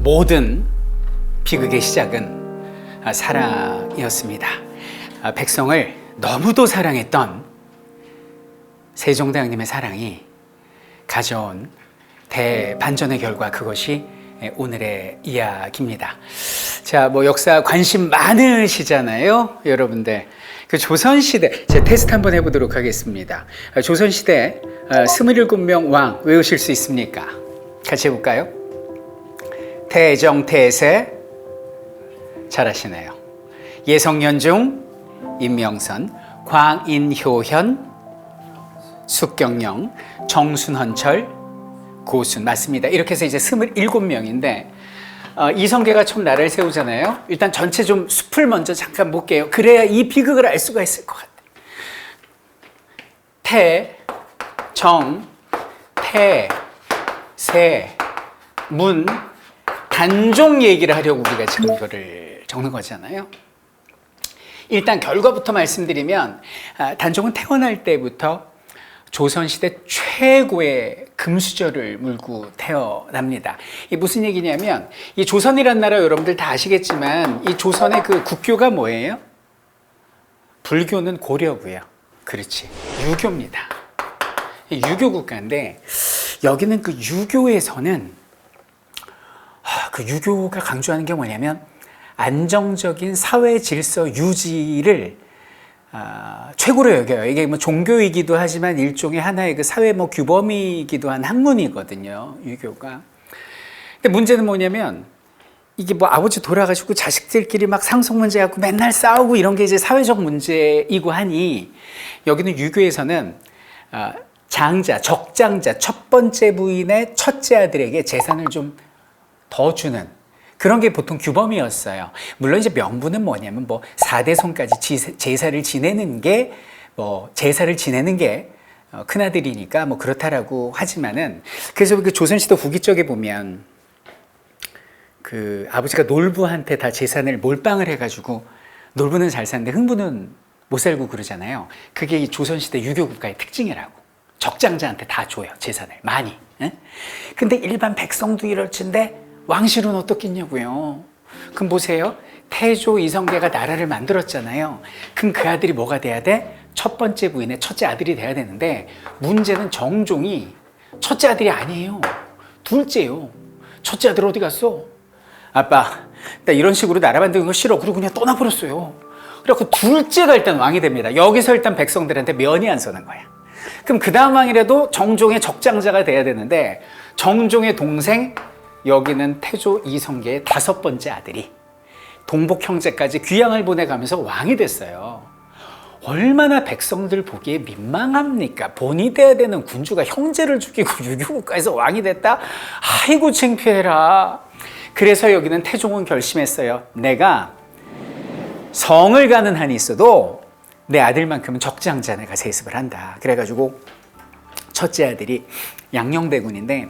모든 비극의 시작은 사랑이었습니다. 백성을 너무도 사랑했던 세종대왕님의 사랑이 가져온 대반전의 결과, 그것이 오늘의 이야기입니다. 자, 역사 관심 많으시잖아요, 여러분들. 그 조선시대, 제가 테스트 한번 해보도록 하겠습니다. 조선시대 27명 왕 외우실 수 있습니까? 같이 해볼까요? 태정, 태세, 잘하시네요. 예성연중, 임명선, 광인효현, 숙경영, 정순헌철, 고순. 맞습니다. 이렇게 해서 이제 27명인데 이성계가 처음 나라를 세우잖아요. 일단 전체 좀 숲을 먼저 잠깐 볼게요. 그래야 이 비극을 알 수가 있을 것 같아요. 태, 정, 태, 세, 문, 단종 얘기를 하려고 우리가 지금 이거를 적는 거잖아요. 일단 결과부터 말씀드리면 단종은 태어날 때부터 조선시대 최고의 금수저를 물고 태어납니다. 이게 무슨 얘기냐면, 이 조선이란 나라 여러분들 다 아시겠지만 이 조선의 그 국교가 뭐예요? 불교는 고려고요. 그렇지, 유교입니다. 유교 국가인데 여기는 그 유교에서는 그 유교가 강조하는 게 뭐냐면 안정적인 사회 질서 유지를 최고로 여겨요. 이게 종교이기도 하지만 일종의 하나의 그 사회 규범이기도 한 학문이거든요, 유교가. 근데 문제는 뭐냐면 이게 아버지 돌아가시고 자식들끼리 막 상속 문제 갖고 맨날 싸우고 이런 게 이제 사회적 문제이고 하니, 여기는 유교에서는 장자, 적장자, 첫 번째 부인의 첫째 아들에게 재산을 좀 더 주는 그런 게 보통 규범이었어요. 물론 이제 명분은 뭐냐면 4대손까지 제사를 지내는 게 큰아들이니까 그렇다라고 하지만은, 그래서 그 조선시대 후기 쪽에 보면 그 아버지가 놀부한테 다 재산을 몰빵을 해가지고 놀부는 잘 사는데 흥부는 못 살고 그러잖아요. 그게 이 조선시대 유교국가의 특징이라고. 적장자한테 다 줘요, 재산을 많이. 응? 근데 일반 백성도 이럴 텐데 왕실은 어떻겠냐고요. 그럼 보세요. 태조 이성계가 나라를 만들었잖아요. 그럼 그 아들이 뭐가 돼야 돼? 첫 번째 부인의 첫째 아들이 돼야 되는데, 문제는 정종이 첫째 아들이 아니에요. 둘째요. 첫째 아들 어디 갔어? 아빠, 나 이런 식으로 나라 만드는 거 싫어. 그러고 그냥 떠나버렸어요. 그래갖고 둘째가 일단 왕이 됩니다. 여기서 일단 백성들한테 면이 안 서는 거야. 그럼 그 다음 왕이라도 정종의 적장자가 돼야 되는데, 정종의 동생, 여기는 태조 이성계의 5번째 아들이 동복 형제까지 귀양을 보내가면서 왕이 됐어요. 얼마나 백성들 보기에 민망합니까? 본이 돼야 되는 군주가 형제를 죽이고 유교국가에서 왕이 됐다? 아이고 창피해라. 그래서 여기는 태종은 결심했어요. 내가 성을 가는 한이 있어도 내 아들만큼은 적장자 내가 세습을 한다. 그래가지고 첫째 아들이 양녕대군인데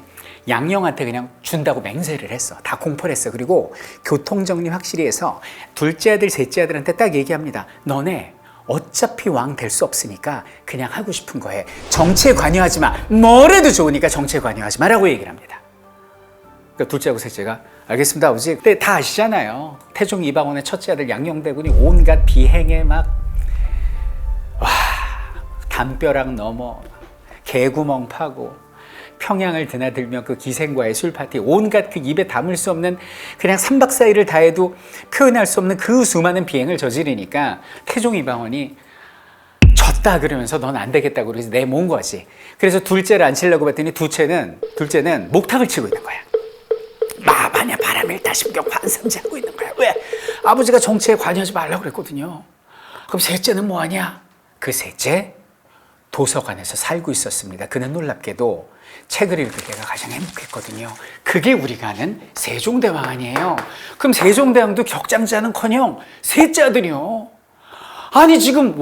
양녕한테 그냥 준다고 맹세를 했어. 다 공포를 했어. 그리고 교통정리 확실히 해서 둘째 아들, 셋째 아들한테 딱 얘기합니다. 너네 어차피 왕 될 수 없으니까 그냥 하고 싶은 거 해. 정치에 관여하지 마. 뭐래도 좋으니까 정치에 관여하지 마라고 얘기를 합니다. 그러니까 둘째하고 셋째가 알겠습니다, 아버지. 근데 다 아시잖아요. 태종 이방원의 첫째 아들 양녕대군이 온갖 비행에 담벼락 넘어 개구멍 파고 평양을 드나들며 그 기생과의 술파티, 온갖 그 입에 담을 수 없는, 그냥 3박 4일을 다 해도 표현할 수 없는 그 수많은 비행을 저지르니까 태종 이방원이 졌다 그러면서 넌 안 되겠다고 그래서 내몬 거지. 그래서 둘째를 안 치려고 봤더니 둘째는 목탁을 치고 있는 거야. 마마냐 바람일타 심경 환상지하고 있는 거야. 왜? 아버지가 정치에 관여하지 말라고 그랬거든요. 그럼 셋째는 뭐하냐? 그 셋째 도서관에서 살고 있었습니다. 그는 놀랍게도 책을 읽을 때가 가장 행복했거든요. 그게 우리가 아는 세종대왕 아니에요. 그럼 세종대왕도 격장자는커녕 셋째 아들이요. 아니 지금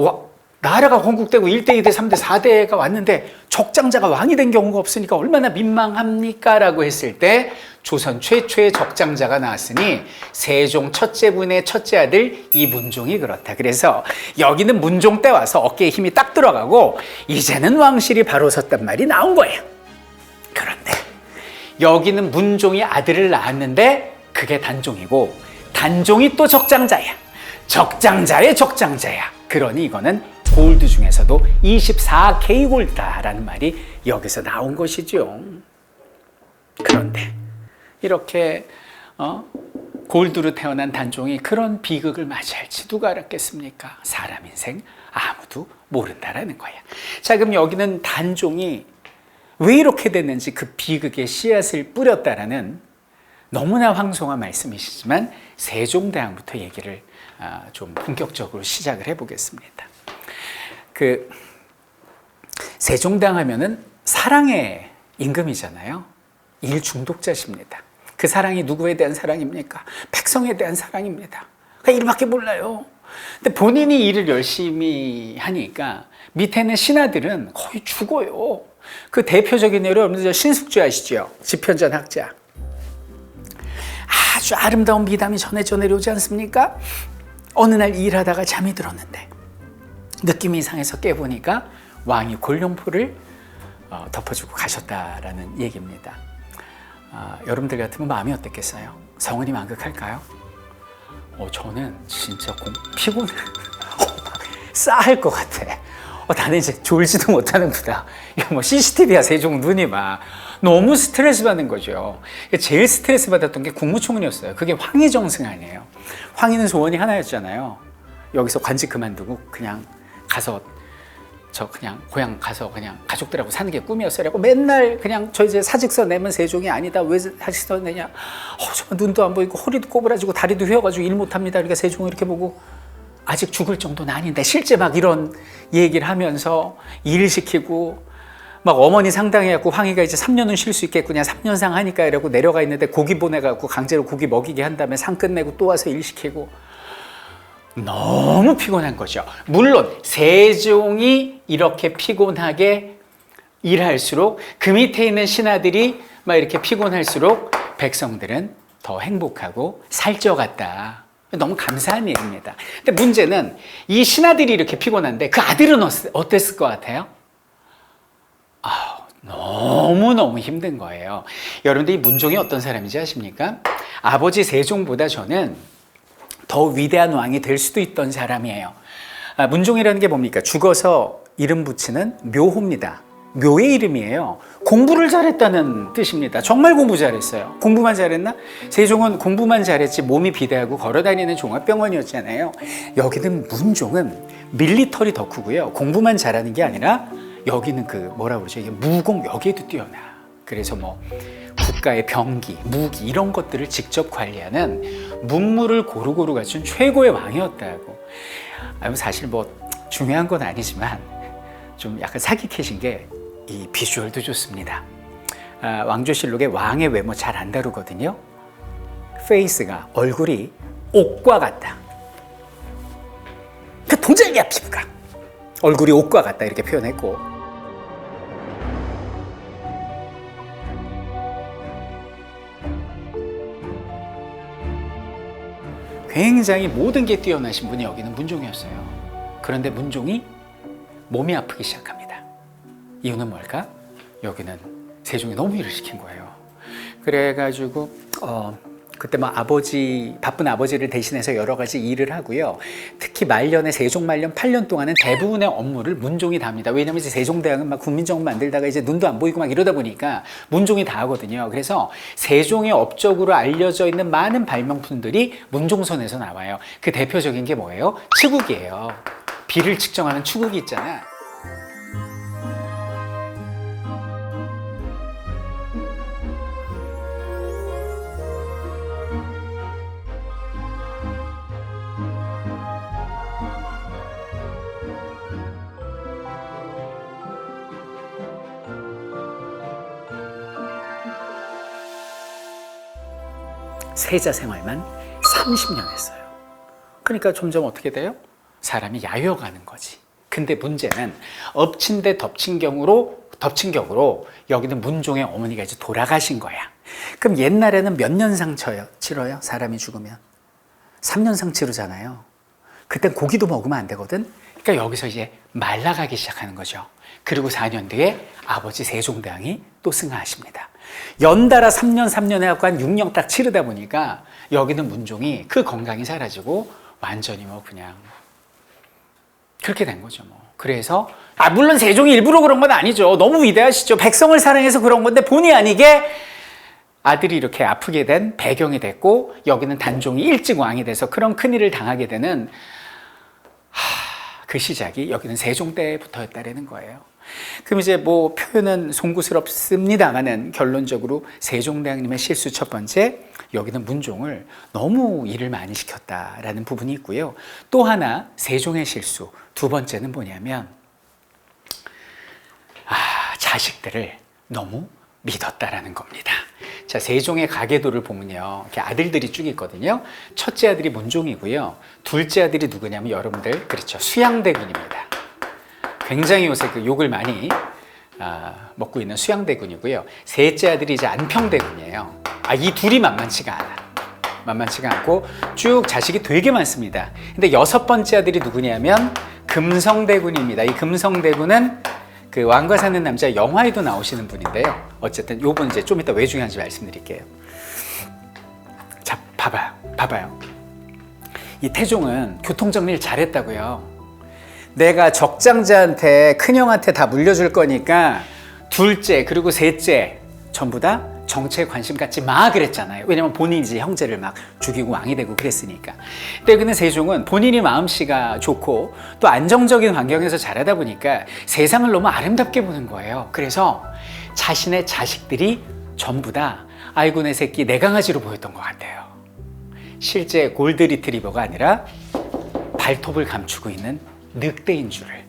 나라가 건국되고 1대, 2대, 3대, 4대가 왔는데 적장자가 왕이 된 경우가 없으니까 얼마나 민망합니까? 라고 했을 때 조선 최초의 적장자가 나왔으니 세종 첫째 분의 첫째 아들 이문종이 그렇다. 그래서 여기는 문종 때 와서 어깨에 힘이 딱 들어가고 이제는 왕실이 바로 섰단 말이 나온 거예요. 그런데 여기는 문종이 아들을 낳았는데 그게 단종이고 단종이 또 적장자야. 적장자의 적장자야. 그러니 이거는 골드 중에서도 24K 골드다라는 말이 여기서 나온 것이죠. 그런데 이렇게 골드로 태어난 단종이 그런 비극을 맞이할지 누가 알았겠습니까? 사람 인생 아무도 모른다라는 거야. 자, 그럼 여기는 단종이 왜 이렇게 됐는지 그 비극의 씨앗을 뿌렸다라는 너무나 황송한 말씀이시지만 세종대왕부터 얘기를 좀 본격적으로 시작을 해보겠습니다. 그 세종대왕 하면은 사랑의 임금이잖아요. 일 중독자십니다. 그 사랑이 누구에 대한 사랑입니까? 백성에 대한 사랑입니다. 그러니까 일밖에 몰라요. 근데 본인이 일을 열심히 하니까 밑에는 신하들은 거의 죽어요. 그 대표적인 예로 여러분들 신숙주 아시죠? 지편전 학자. 아주 아름다운 미담이 전해져 내려오지 않습니까? 어느 날 일하다가 잠이 들었는데 느낌이 이상해서 깨보니까 왕이 골룡포를 덮어주고 가셨다라는 얘기입니다. 여러분들 같으면 마음이 어땠겠어요? 성은이 만극할까요? 저는 진짜 피곤해. 싸할 것 같아. 나는 이제 졸지도 못하는구나. 이거 뭐 CCTV야 세종 눈이 막 너무 스트레스 받는 거죠. 제일 스트레스 받았던 게 국무총리였어요. 그게 황희정승 아니에요. 황희는 소원이 하나였잖아요. 여기서 관직 그만두고 그냥 가서 그냥 고향 가서 그냥 가족들하고 사는 게 꿈이었어요. 맨날 그냥 저 이제 사직서 내면 세종이 아니다. 왜 사직서 내냐? 정말 눈도 안 보이고 허리도 꼬부라지고 다리도 휘어가지고 일 못합니다. 그러니까 세종을 이렇게 보고 아직 죽을 정도는 아닌데 실제 막 이런 얘기를 하면서 일 시키고 막 어머니 상당해갖고 황희가 이제 3년은 쉴 수 있겠구냐 3년상 하니까 이러고 내려가 있는데 고기 보내갖고 강제로 고기 먹이게 한 다음에 상 끝내고 또 와서 일 시키고 너무 피곤한 거죠. 물론 세종이 이렇게 피곤하게 일할수록 그 밑에 있는 신하들이 막 이렇게 피곤할수록 백성들은 더 행복하고 살쪄갔다. 너무 감사한 얘기입니다. 근데 문제는 이 신하들이 이렇게 피곤한데 그 아들은 어땠을 것 같아요? 너무너무 힘든 거예요. 여러분들 이 문종이 어떤 사람인지 아십니까? 아버지 세종보다 저는 더 위대한 왕이 될 수도 있던 사람이에요. 문종이라는 게 뭡니까? 죽어서 이름 붙이는 묘호입니다. 묘의 이름이에요. 공부를 잘했다는 뜻입니다. 정말 공부 잘했어요. 공부만 잘했나? 세종은 공부만 잘했지 몸이 비대하고 걸어다니는 종합병원이었잖아요. 여기는 문종은 밀리터리 덕후고요. 공부만 잘하는 게 아니라 여기는 그 뭐라 그러죠? 이게 무공 여기에도 뛰어나. 그래서 뭐 국가의 병기, 무기 이런 것들을 직접 관리하는 문무를 고루고루 갖춘 최고의 왕이었다고. 사실 뭐 중요한 건 아니지만 좀 약간 사기캐신 게 이 비주얼도 좋습니다. 왕조실록에 왕의 외모 잘 안 다루거든요. 페이스가 얼굴이 옥과 같다. 그 도자기야 피부가. 얼굴이 옥과 같다 이렇게 표현했고. 굉장히 모든 게 뛰어나신 분이 여기는 문종이었어요. 그런데 문종이 몸이 아프기 시작합니다. 이유는 뭘까? 여기는 세종이 너무 일을 시킨 거예요. 그래가지고 그때 막 바쁜 아버지를 대신해서 여러 가지 일을 하고요. 특히 말년에 세종 말년 8년 동안은 대부분의 업무를 문종이 다 합니다. 왜냐하면 이제 세종대왕은 막 국민정부 만들다가 이제 눈도 안 보이고 막 이러다 보니까 문종이 다 하거든요. 그래서 세종의 업적으로 알려져 있는 많은 발명품들이 문종선에서 나와요. 그 대표적인 게 뭐예요? 치국이에요. 비를 측정하는 추국이 있잖아. 세자 생활만 30년 했어요. 그러니까 점점 어떻게 돼요? 사람이 야유어가는 거지. 근데 문제는 엎친 데 덮친 격으로 여기는 문종의 어머니가 이제 돌아가신 거야. 그럼 옛날에는 몇 년상 치러요? 사람이 죽으면 3년상 치르잖아요. 그땐 고기도 먹으면 안 되거든. 그러니까 여기서 이제 말라가기 시작하는 거죠. 그리고 4년 뒤에 아버지 세종대왕이 또 승하하십니다. 연달아 3년 해갖고 한 6년 딱 치르다 보니까 여기는 문종이 그 건강이 사라지고 완전히 뭐 그냥 그렇게 된 거죠. 뭐. 그래서 물론 세종이 일부러 그런 건 아니죠. 너무 위대하시죠. 백성을 사랑해서 그런 건데 본의 아니게 아들이 이렇게 아프게 된 배경이 됐고 여기는 단종이 일찍 왕이 돼서 그런 큰일을 당하게 되는 그 시작이 여기는 세종 때부터였다라는 거예요. 그럼 이제 뭐 표현은 송구스럽습니다만은 결론적으로 세종대왕님의 실수 첫 번째, 여기는 문종을 너무 일을 많이 시켰다라는 부분이 있고요. 또 하나 세종의 실수 두 번째는 뭐냐면 자식들을 너무 믿었다라는 겁니다. 자, 세종의 가계도를 보면요, 이렇게 아들들이 쭉 있거든요. 첫째 아들이 문종이고요. 둘째 아들이 누구냐면 여러분들 그렇죠, 수양대군입니다. 굉장히 요새 그 욕을 많이 먹고 있는 수양대군이고요. 셋째 아들이 이제 안평대군이에요. 이 둘이 만만치가 않아. 만만치가 않고 쭉 자식이 되게 많습니다. 근데 여섯 번째 아들이 누구냐면 금성대군입니다. 이 금성대군은 그 왕과 사는 남자 영화에도 나오시는 분인데요. 어쨌든 요분 이제 좀 이따 왜 중요한지 말씀드릴게요. 자, 봐봐요. 이 태종은 교통정리를 잘했다고요. 내가 적장자한테, 큰형한테 다 물려줄 거니까 둘째 그리고 셋째 전부 다 정치에 관심 갖지 마 그랬잖아요. 왜냐면 본인이 이제 형제를 막 죽이고 왕이 되고 그랬으니까. 근데 여기는 세종은 본인이 마음씨가 좋고 또 안정적인 환경에서 자라다 보니까 세상을 너무 아름답게 보는 거예요. 그래서 자신의 자식들이 전부 다 아이고 내 새끼 내 강아지로 보였던 것 같아요. 실제 골드 리트리버가 아니라 발톱을 감추고 있는 늑대인 줄을,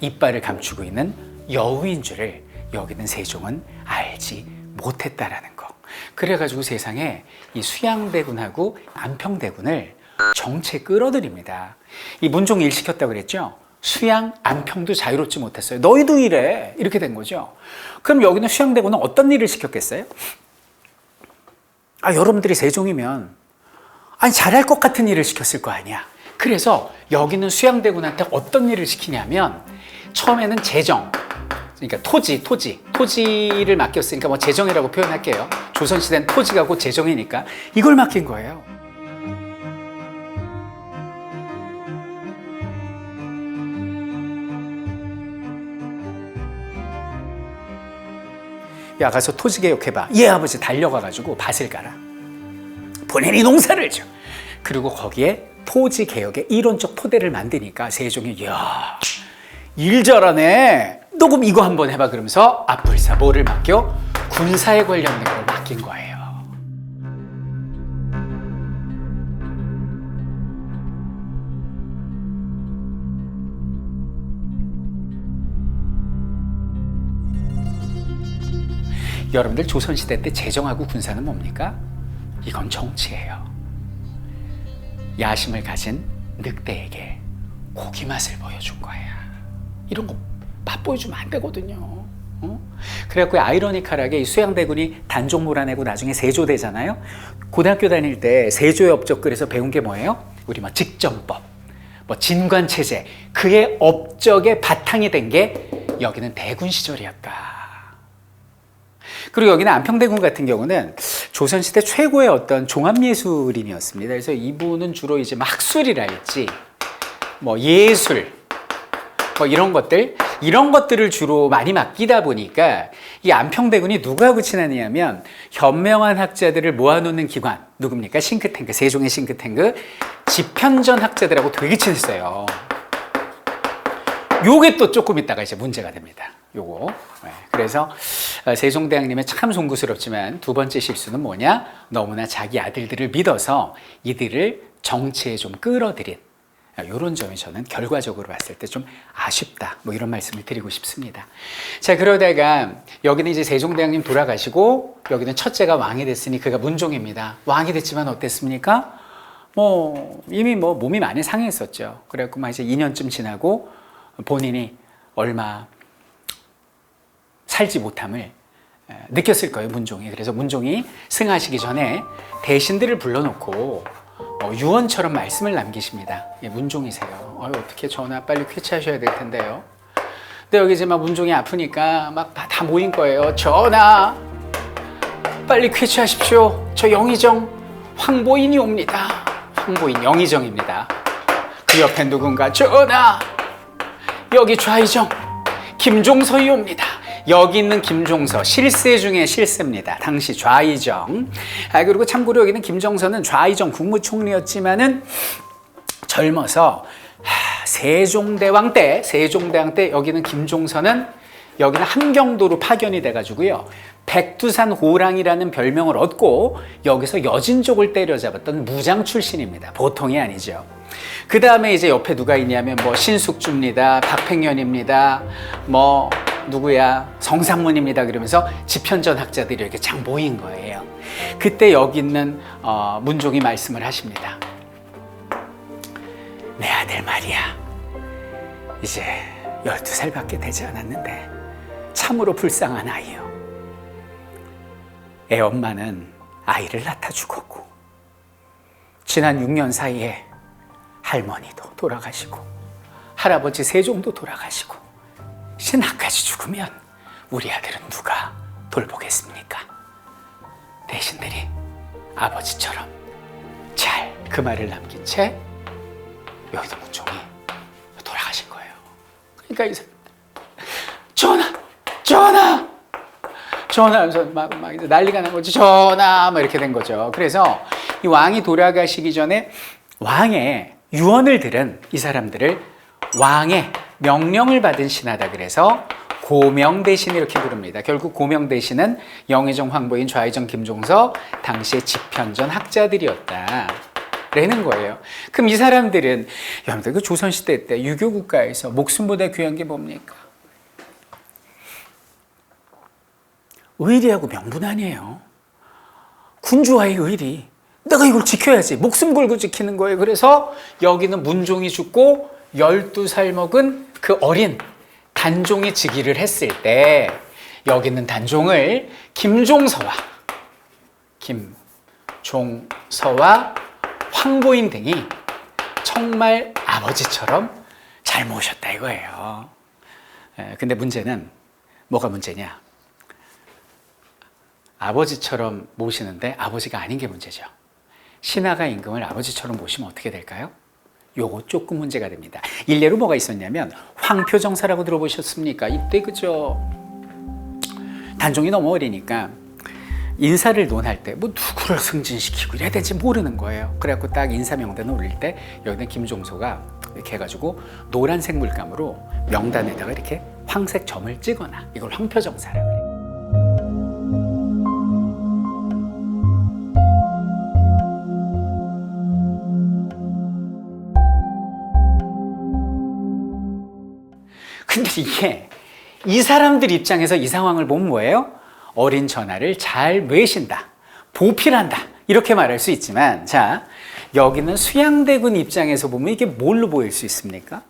이빨을 감추고 있는 여우인 줄을 여기는 세종은 알지 못했다라는 거. 그래가지고 세상에 이 수양대군하고 안평대군을 정치에 끌어들입니다. 이 문종 일 시켰다고 그랬죠? 수양, 안평도 자유롭지 못했어요. 너희도 이래. 이렇게 된 거죠. 그럼 여기는 수양대군은 어떤 일을 시켰겠어요? 여러분들이 세종이면 잘할 것 같은 일을 시켰을 거 아니야. 그래서 여기는 수양대군한테 어떤 일을 시키냐면 처음에는 재정, 그러니까 토지를 맡겼으니까 뭐 재정이라고 표현할게요. 조선시대는 토지가 곧 재정이니까 이걸 맡긴 거예요. 야, 가서 토지 개혁해봐. 예, 아버지. 달려가가지고 밭을 깔아. 본인이 농사를 줘. 그리고 거기에 토지 개혁의 이론적 토대를 만드니까 세종이 이야, 일 잘하네. 너 그럼 이거 한번 해봐. 그러면서 불사 뭐를 맡겨? 군사에 관련된 걸 맡긴 거예요. 여러분들 조선시대 때 재정하고 군사는 뭡니까? 이건 정치예요. 야심을 가진 늑대에게 고기 맛을 보여준 거야. 이런 거 맛보여주면 안 되거든요. 그래갖고 아이러니컬하게 이 수양대군이 단종 몰아내고 나중에 세조되잖아요. 고등학교 다닐 때 세조의 업적글에서 배운 게 뭐예요? 우리 뭐 직정법, 뭐 진관체제, 그의 업적의 바탕이 된 게 여기는 대군 시절이었다. 그리고 여기는 안평대군 같은 경우는 조선시대 최고의 어떤 종합예술인이었습니다. 그래서 이분은 주로 이제 학술이랄지, 뭐 예술, 뭐 이런 것들을 주로 많이 맡기다 보니까 이 안평대군이 누구하고 친하냐면 현명한 학자들을 모아놓는 기관, 누굽니까? 싱크탱크, 세종의 싱크탱크, 집현전 학자들하고 되게 친했어요. 요게 또 조금 있다가 이제 문제가 됩니다. 요거. 그래서 세종대왕님의 참 송구스럽지만 두 번째 실수는 뭐냐? 너무나 자기 아들들을 믿어서 이들을 정치에 좀 끌어들인 이런 점이 저는 결과적으로 봤을 때 좀 아쉽다. 뭐 이런 말씀을 드리고 싶습니다. 자, 그러다가 여기는 이제 세종대왕님 돌아가시고 여기는 첫째가 왕이 됐으니 그가 문종입니다. 왕이 됐지만 어땠습니까? 뭐 이미 뭐 몸이 많이 상했었죠. 그래갖고 막 이제 2년쯤 지나고 본인이 얼마 살지 못함을 느꼈을 거예요, 문종이. 그래서 문종이 승하시기 전에 대신들을 불러놓고 유언처럼 말씀을 남기십니다. 예, 문종이세요. 어떻게 전화 빨리 쾌차하셔야 될 텐데요. 근데 여기 이제 막 문종이 아프니까 막 다 모인 거예요. 전하, 빨리 쾌취하십시오. 저 영의정 황보인이 옵니다. 황보인 영의정입니다. 그 옆에 누군가 전하 여기 좌의정 김종서이 옵니다. 여기 있는 김종서 실세 중에 실세입니다. 당시 좌의정. 그리고 참고로 여기는 김종서는 좌의정 국무총리였지만은 젊어서 세종대왕 때 여기는 김종서는 여기는 함경도로 파견이 돼가지고요. 백두산 호랑이라는 별명을 얻고 여기서 여진족을 때려잡았던 무장 출신입니다. 보통이 아니죠. 그 다음에 이제 옆에 누가 있냐면 뭐 신숙주입니다. 박팽년입니다. 뭐 누구야 성삼문입니다. 그러면서 집현전 학자들이 이렇게 쫙 모인 거예요. 그때 여기 있는 문종이 말씀을 하십니다. 내 아들 말이야 이제 12살밖에 되지 않았는데 참으로 불쌍한 아이요. 애 엄마는 아이를 낳다 죽었고 지난 6년 사이에 할머니도 돌아가시고 할아버지 세종도 돌아가시고 이제 나까지 죽으면 우리 아들은 누가 돌보겠습니까? 대신들이 아버지처럼 잘 그 말을 남긴 채 여기도 문종이 돌아가신 거예요. 그러니까 이 사람 전하 하면서 막 난리가 난 거지. 전하 막 이렇게 된 거죠. 그래서 이 왕이 돌아가시기 전에 왕의 유언을 들은 이 사람들을 왕의 명령을 받은 신하다 그래서 고명대신 이렇게 부릅니다. 결국 고명대신은 영의정 황보인 좌의정 김종서 당시의 집현전 학자들이었다 라는 거예요. 그럼 이 사람들은 여러분들 그 조선시대 때 유교 국가에서 목숨보다 귀한 게 뭡니까? 의리하고 명분 아니에요. 군주와의 의리. 내가 이걸 지켜야지. 목숨 걸고 지키는 거예요. 그래서 여기는 문종이 죽고 12살 먹은 그 어린 단종이 즉위를 했을 때 여기는 단종을 김종서와 황보인 등이 정말 아버지처럼 잘 모셨다 이거예요. 근데 문제는 뭐가 문제냐? 아버지처럼 모시는데 아버지가 아닌 게 문제죠. 신하가 임금을 아버지처럼 모시면 어떻게 될까요? 요거 조금 문제가 됩니다. 일례로 뭐가 있었냐면 황표정사라고 들어보셨습니까? 이때 그저 단종이 너무 어리니까 인사를 논할 때 뭐 누구를 승진시키고 이래야 될지 모르는 거예요. 그래갖고 딱 인사 명단을 올릴 때 여기는 김종서가 이렇게 해가지고 노란색 물감으로 명단에다가 이렇게 황색 점을 찍어놔. 이걸 황표정사라고 그래요. 근데 이게 이 사람들 입장에서 이 상황을 보면 뭐예요? 어린 전하를 잘 외신다, 보필한다 이렇게 말할 수 있지만 자 여기는 수양대군 입장에서 보면 이게 뭘로 보일 수 있습니까?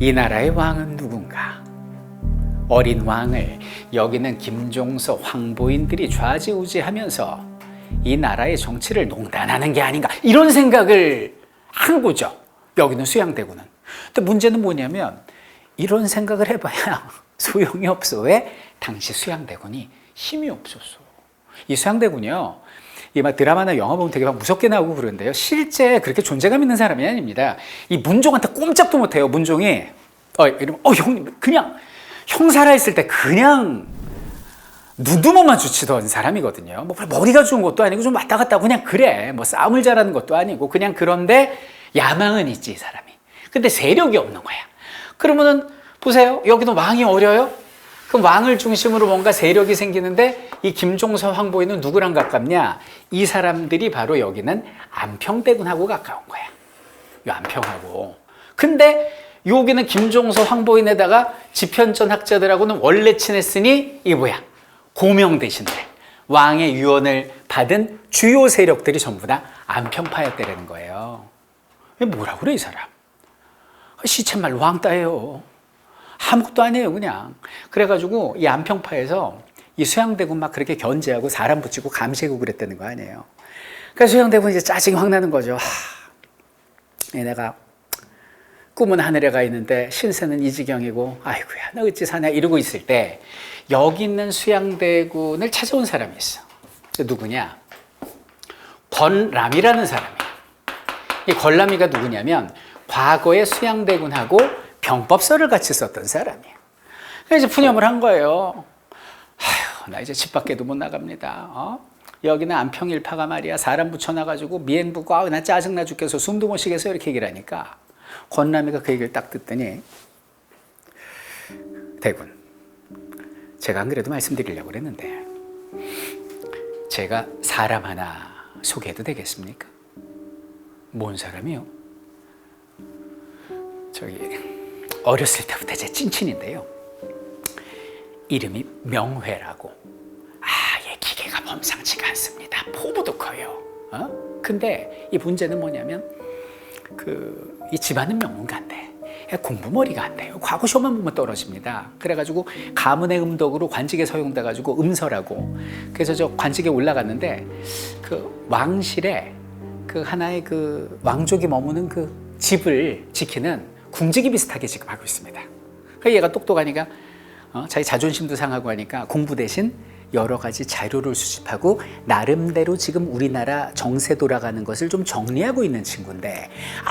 이 나라의 왕은 누군가? 어린 왕을 여기는 김종서, 황보인들이 좌지우지하면서 이 나라의 정치를 농단하는 게 아닌가 이런 생각을 한 거죠. 여기는 수양대군은. 근데 문제는 뭐냐면 이런 생각을 해봐야 소용이 없어. 왜? 당시 수양대군이 힘이 없었어. 이 수양대군이요. 이 막 드라마나 영화 보면 되게 막 무섭게 나오고 그러는데요. 실제 그렇게 존재감 있는 사람이 아닙니다. 이 문종한테 꼼짝도 못해요. 문종이 이러면 형님 그냥 형 살아있을 때 그냥 누드모만 주치던 사람이거든요. 뭐 머리가 좋은 것도 아니고 좀 왔다 갔다 그냥 그래. 뭐 싸움을 잘하는 것도 아니고 그냥 그런데 야망은 있지 이 사람이. 근데 세력이 없는 거야. 그러면은 보세요. 여기도 왕이 어려요? 그럼 왕을 중심으로 뭔가 세력이 생기는데 이 김종서 황보인은 누구랑 가깝냐? 이 사람들이 바로 여기는 안평대군하고 가까운 거야. 이 안평하고. 근데 여기는 김종서 황보인에다가 집현전 학자들하고는 원래 친했으니 이게 뭐야? 고명대신들. 왕의 유언을 받은 주요 세력들이 전부 다 안평파였다라는 거예요. 뭐라고 그래 이 사람? 시쳇말로 왕따예요. 아무것도 아니에요 그냥. 그래가지고 이 안평파에서 이 수양대군 막 그렇게 견제하고 사람 붙이고 감시하고 그랬다는 거 아니에요. 그래서 수양대군 이제 짜증이 확 나는 거죠. 내가 꿈은 하늘에 가 있는데 신세는 이 지경이고 아이고야 나 어찌 사냐 이러고 있을 때 여기 있는 수양대군을 찾아온 사람이 있어. 누구냐? 권람이라는 사람이야. 이 권람이가 누구냐면 과거에 수양대군하고 병법서를 같이 썼던 사람이야. 그래서 이제 푸념을 한 거예요. 아휴, 나 이제 집 밖에도 못 나갑니다. 여기는 안평일파가 말이야. 사람 붙여놔가지고 미행부고, 나 짜증나 죽겠어. 숨도 못 쉬겠어. 이렇게 얘기를 하니까 권람이가 그 얘기를 딱 듣더니, 대군, 제가 안 그래도 말씀드리려고 그랬는데 제가 사람 하나 소개해도 되겠습니까? 뭔 사람이요? 저기 어렸을 때부터 제 찐친인데요. 이름이 명회라고. 얘 기계가 범상치가 않습니다. 포부도 커요. 근데 이 문제는 뭐냐면 이 집안은 명문가 안 돼. 공부 머리가 안 돼요. 과거 시험만 보면 떨어집니다. 그래가지고 가문의 음덕으로 관직에 서용돼가지고 음서라고. 그래서 저 관직에 올라갔는데 그 왕실에 그 하나의 그 왕족이 머무는 그 집을 지키는 궁지기 비슷하게 지금 하고 있습니다. 그러니까 얘가 똑똑하니까 자기 자존심도 상하고 하니까 공부 대신 여러 가지 자료를 수집하고 나름대로 지금 우리나라 정세 돌아가는 것을 좀 정리하고 있는 친구인데,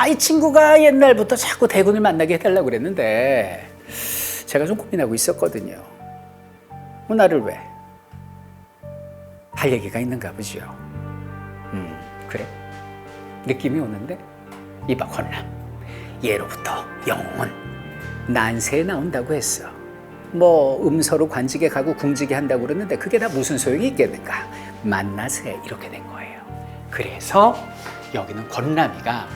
이 친구가 옛날부터 자꾸 대군을 만나게 해달라고 그랬는데 제가 좀 고민하고 있었거든요. 나를 왜? 할 얘기가 있는가 보죠. 그래? 느낌이 오는데 이봐 권람, 예로부터 영웅은 난세에 나온다고 했어. 뭐 음서로 관직에 가고 궁직에 한다고 그러는데 그게 다 무슨 소용이 있겠는가. 만나세 이렇게 된 거예요. 그래서 여기는 권람이가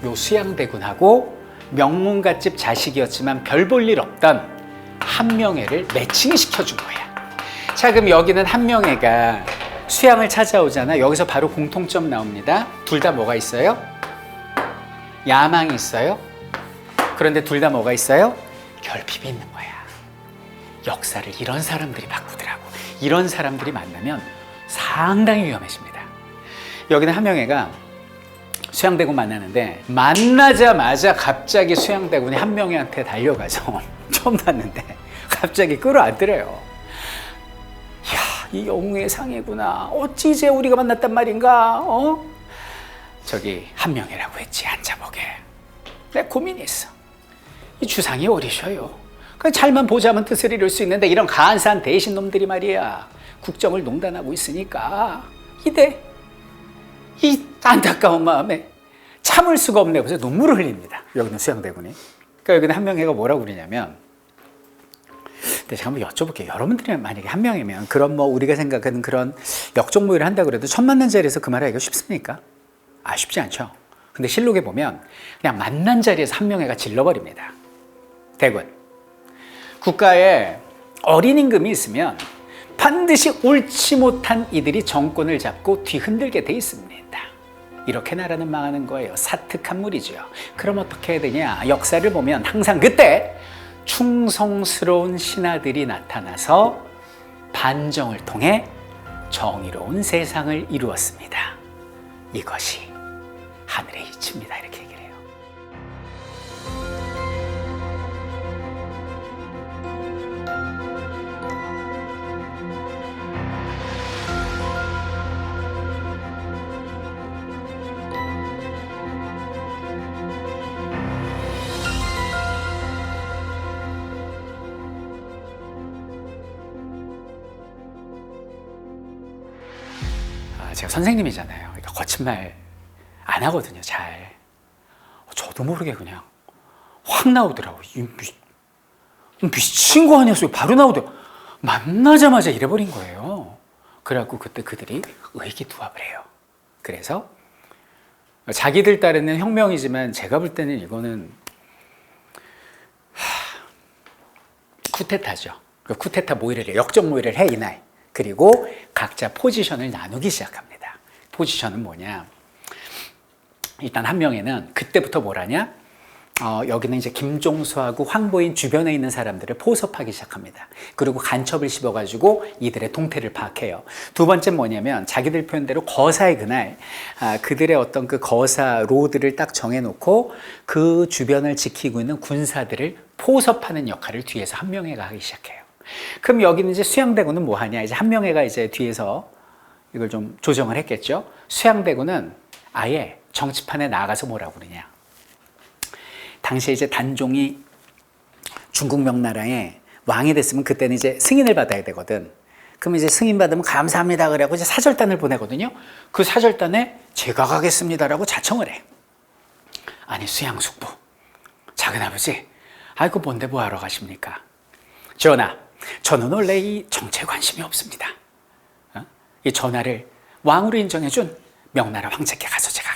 요 수양대군하고 명문가집 자식이었지만 별 볼 일 없던 한명회를 매칭시켜준 거야. 자, 그럼 여기는 한명회가 수양을 찾아오잖아. 여기서 바로 공통점 나옵니다. 둘 다 뭐가 있어요? 야망이 있어요. 그런데 둘 다 뭐가 있어요? 결핍이 있는 거야. 역사를 이런 사람들이 바꾸더라고. 이런 사람들이 만나면 상당히 위험해집니다. 여기는 한명회가 수양대군 만나는데 만나자마자 갑자기 수양대군이 한명회한테 달려가서 처음 봤는데 갑자기 끌어안더래요. 야, 이 영웅의 상이구나. 어찌 이제 우리가 만났단 말인가? 저기 한명회라고 했지. 앉아보게. 내가 고민이 있어. 이 주상이 어리셔요. 잘만 보자면 뜻을 이룰 수 있는데 이런 간사한 대신 놈들이 말이야. 국정을 농단하고 있으니까 이 안타까운 마음에 참을 수가 없네. 그래서 눈물을 흘립니다. 여기는 수양대군이. 그러니까 여기는 한명회가 뭐라고 그러냐면, 근데 제가 한번 여쭤볼게요. 여러분들이 만약에 한명회면 그런 뭐 우리가 생각하는 그런 역적모의를 한다고 해도 첫 만난 자리에서 그 말을 하기가 쉽습니까? 쉽지 않죠. 근데 실록에 보면 그냥 만난 자리에서 한명회가 질러버립니다. 대군, 국가에 어린 임금이 있으면 반드시 옳지 못한 이들이 정권을 잡고 뒤흔들게 돼 있습니다. 이렇게 나라는 망하는 거예요. 사특한 물이죠. 그럼 어떻게 해야 되냐? 역사를 보면 항상 그때 충성스러운 신하들이 나타나서 반정을 통해 정의로운 세상을 이루었습니다. 이것이 하늘의 이치입니다. 이렇게 얘기를 해요. 제가 선생님이잖아요. 그러니까 거친 말 안 하거든요, 잘. 저도 모르게 그냥 확 나오더라고요. 미친 거 아니었어요. 바로 나오더라고요. 만나자마자 이래버린 거예요. 그래갖고 그때 그들이 의기투합을 해요. 그래서 자기들 딸에는 혁명이지만 제가 볼 때는 이거는 쿠데타죠. 쿠데타 모의를 해요. 역적 모의를 해, 이날. 그리고 각자 포지션을 나누기 시작합니다. 포지션은 뭐냐? 일단 한명회는 그때부터 뭘 하냐? 여기는 이제 김종수하고 황보인 주변에 있는 사람들을 포섭하기 시작합니다. 그리고 간첩을 씹어가지고 이들의 동태를 파악해요. 두 번째 뭐냐면 자기들 표현대로 거사의 그날 그들의 어떤 그 거사 로드를 딱 정해놓고 그 주변을 지키고 있는 군사들을 포섭하는 역할을 뒤에서 한명회가 하기 시작해요. 그럼 여기는 이제 수양대군은 뭐 하냐? 이제 한명회가 이제 뒤에서 이걸 좀 조정을 했겠죠. 수양대군은 아예 정치판에 나가서 뭐라고 그러냐? 당시에 이제 단종이 중국 명나라에 왕이 됐으면 그때는 이제 승인을 받아야 되거든. 그럼 이제 승인 받으면 감사합니다 그래고 이제 사절단을 보내거든요. 그 사절단에 제가 가겠습니다라고 자청을 해. 아니 수양숙부, 작은아버지, 아이고 뭔데 뭐하러 가십니까? 전하, 저는 원래 이 정치에 관심이 없습니다. 이 전하를 왕으로 인정해준 명나라 황제께 가서 제가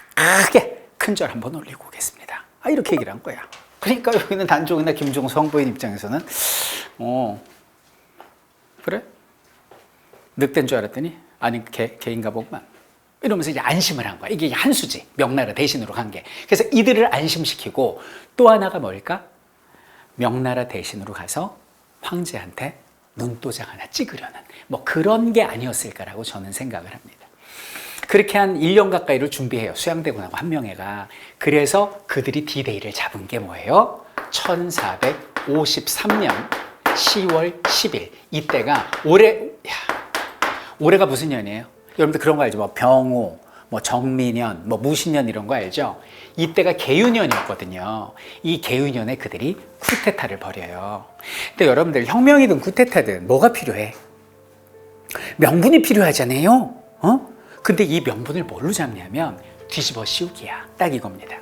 크게 큰절 한번 올리고 오겠습니다. 이렇게 얘기를 한 거야. 그러니까 여기는 단종이나 김종서 황보인 입장에서는 그래? 늑대인 줄 알았더니 아니 개인가 보구만. 이러면서 이제 안심을 한 거야. 이게 한수지. 명나라 대신으로 간 게. 그래서 이들을 안심시키고 또 하나가 뭘까? 명나라 대신으로 가서 황제한테 눈도장 하나 찍으려는 뭐 그런 게 아니었을까라고 저는 생각을 합니다. 그렇게 한 1년 가까이를 준비해요. 수양대군하고 한명회가. 그래서 그들이 D-Day를 잡은 게 뭐예요? 1453년 10월 10일. 이때가 올해가 무슨 년이에요? 여러분들 그런 거 알죠? 뭐 병호, 뭐 정민년, 뭐 무신년 이런 거 알죠? 이때가 개유년이었거든요. 이 개유년에 그들이 쿠데타를 벌여요. 근데 여러분들 혁명이든 쿠데타든 뭐가 필요해? 명분이 필요하잖아요. 근데 이 명분을 뭘로 잡냐면 뒤집어 씌우기야. 딱 이겁니다.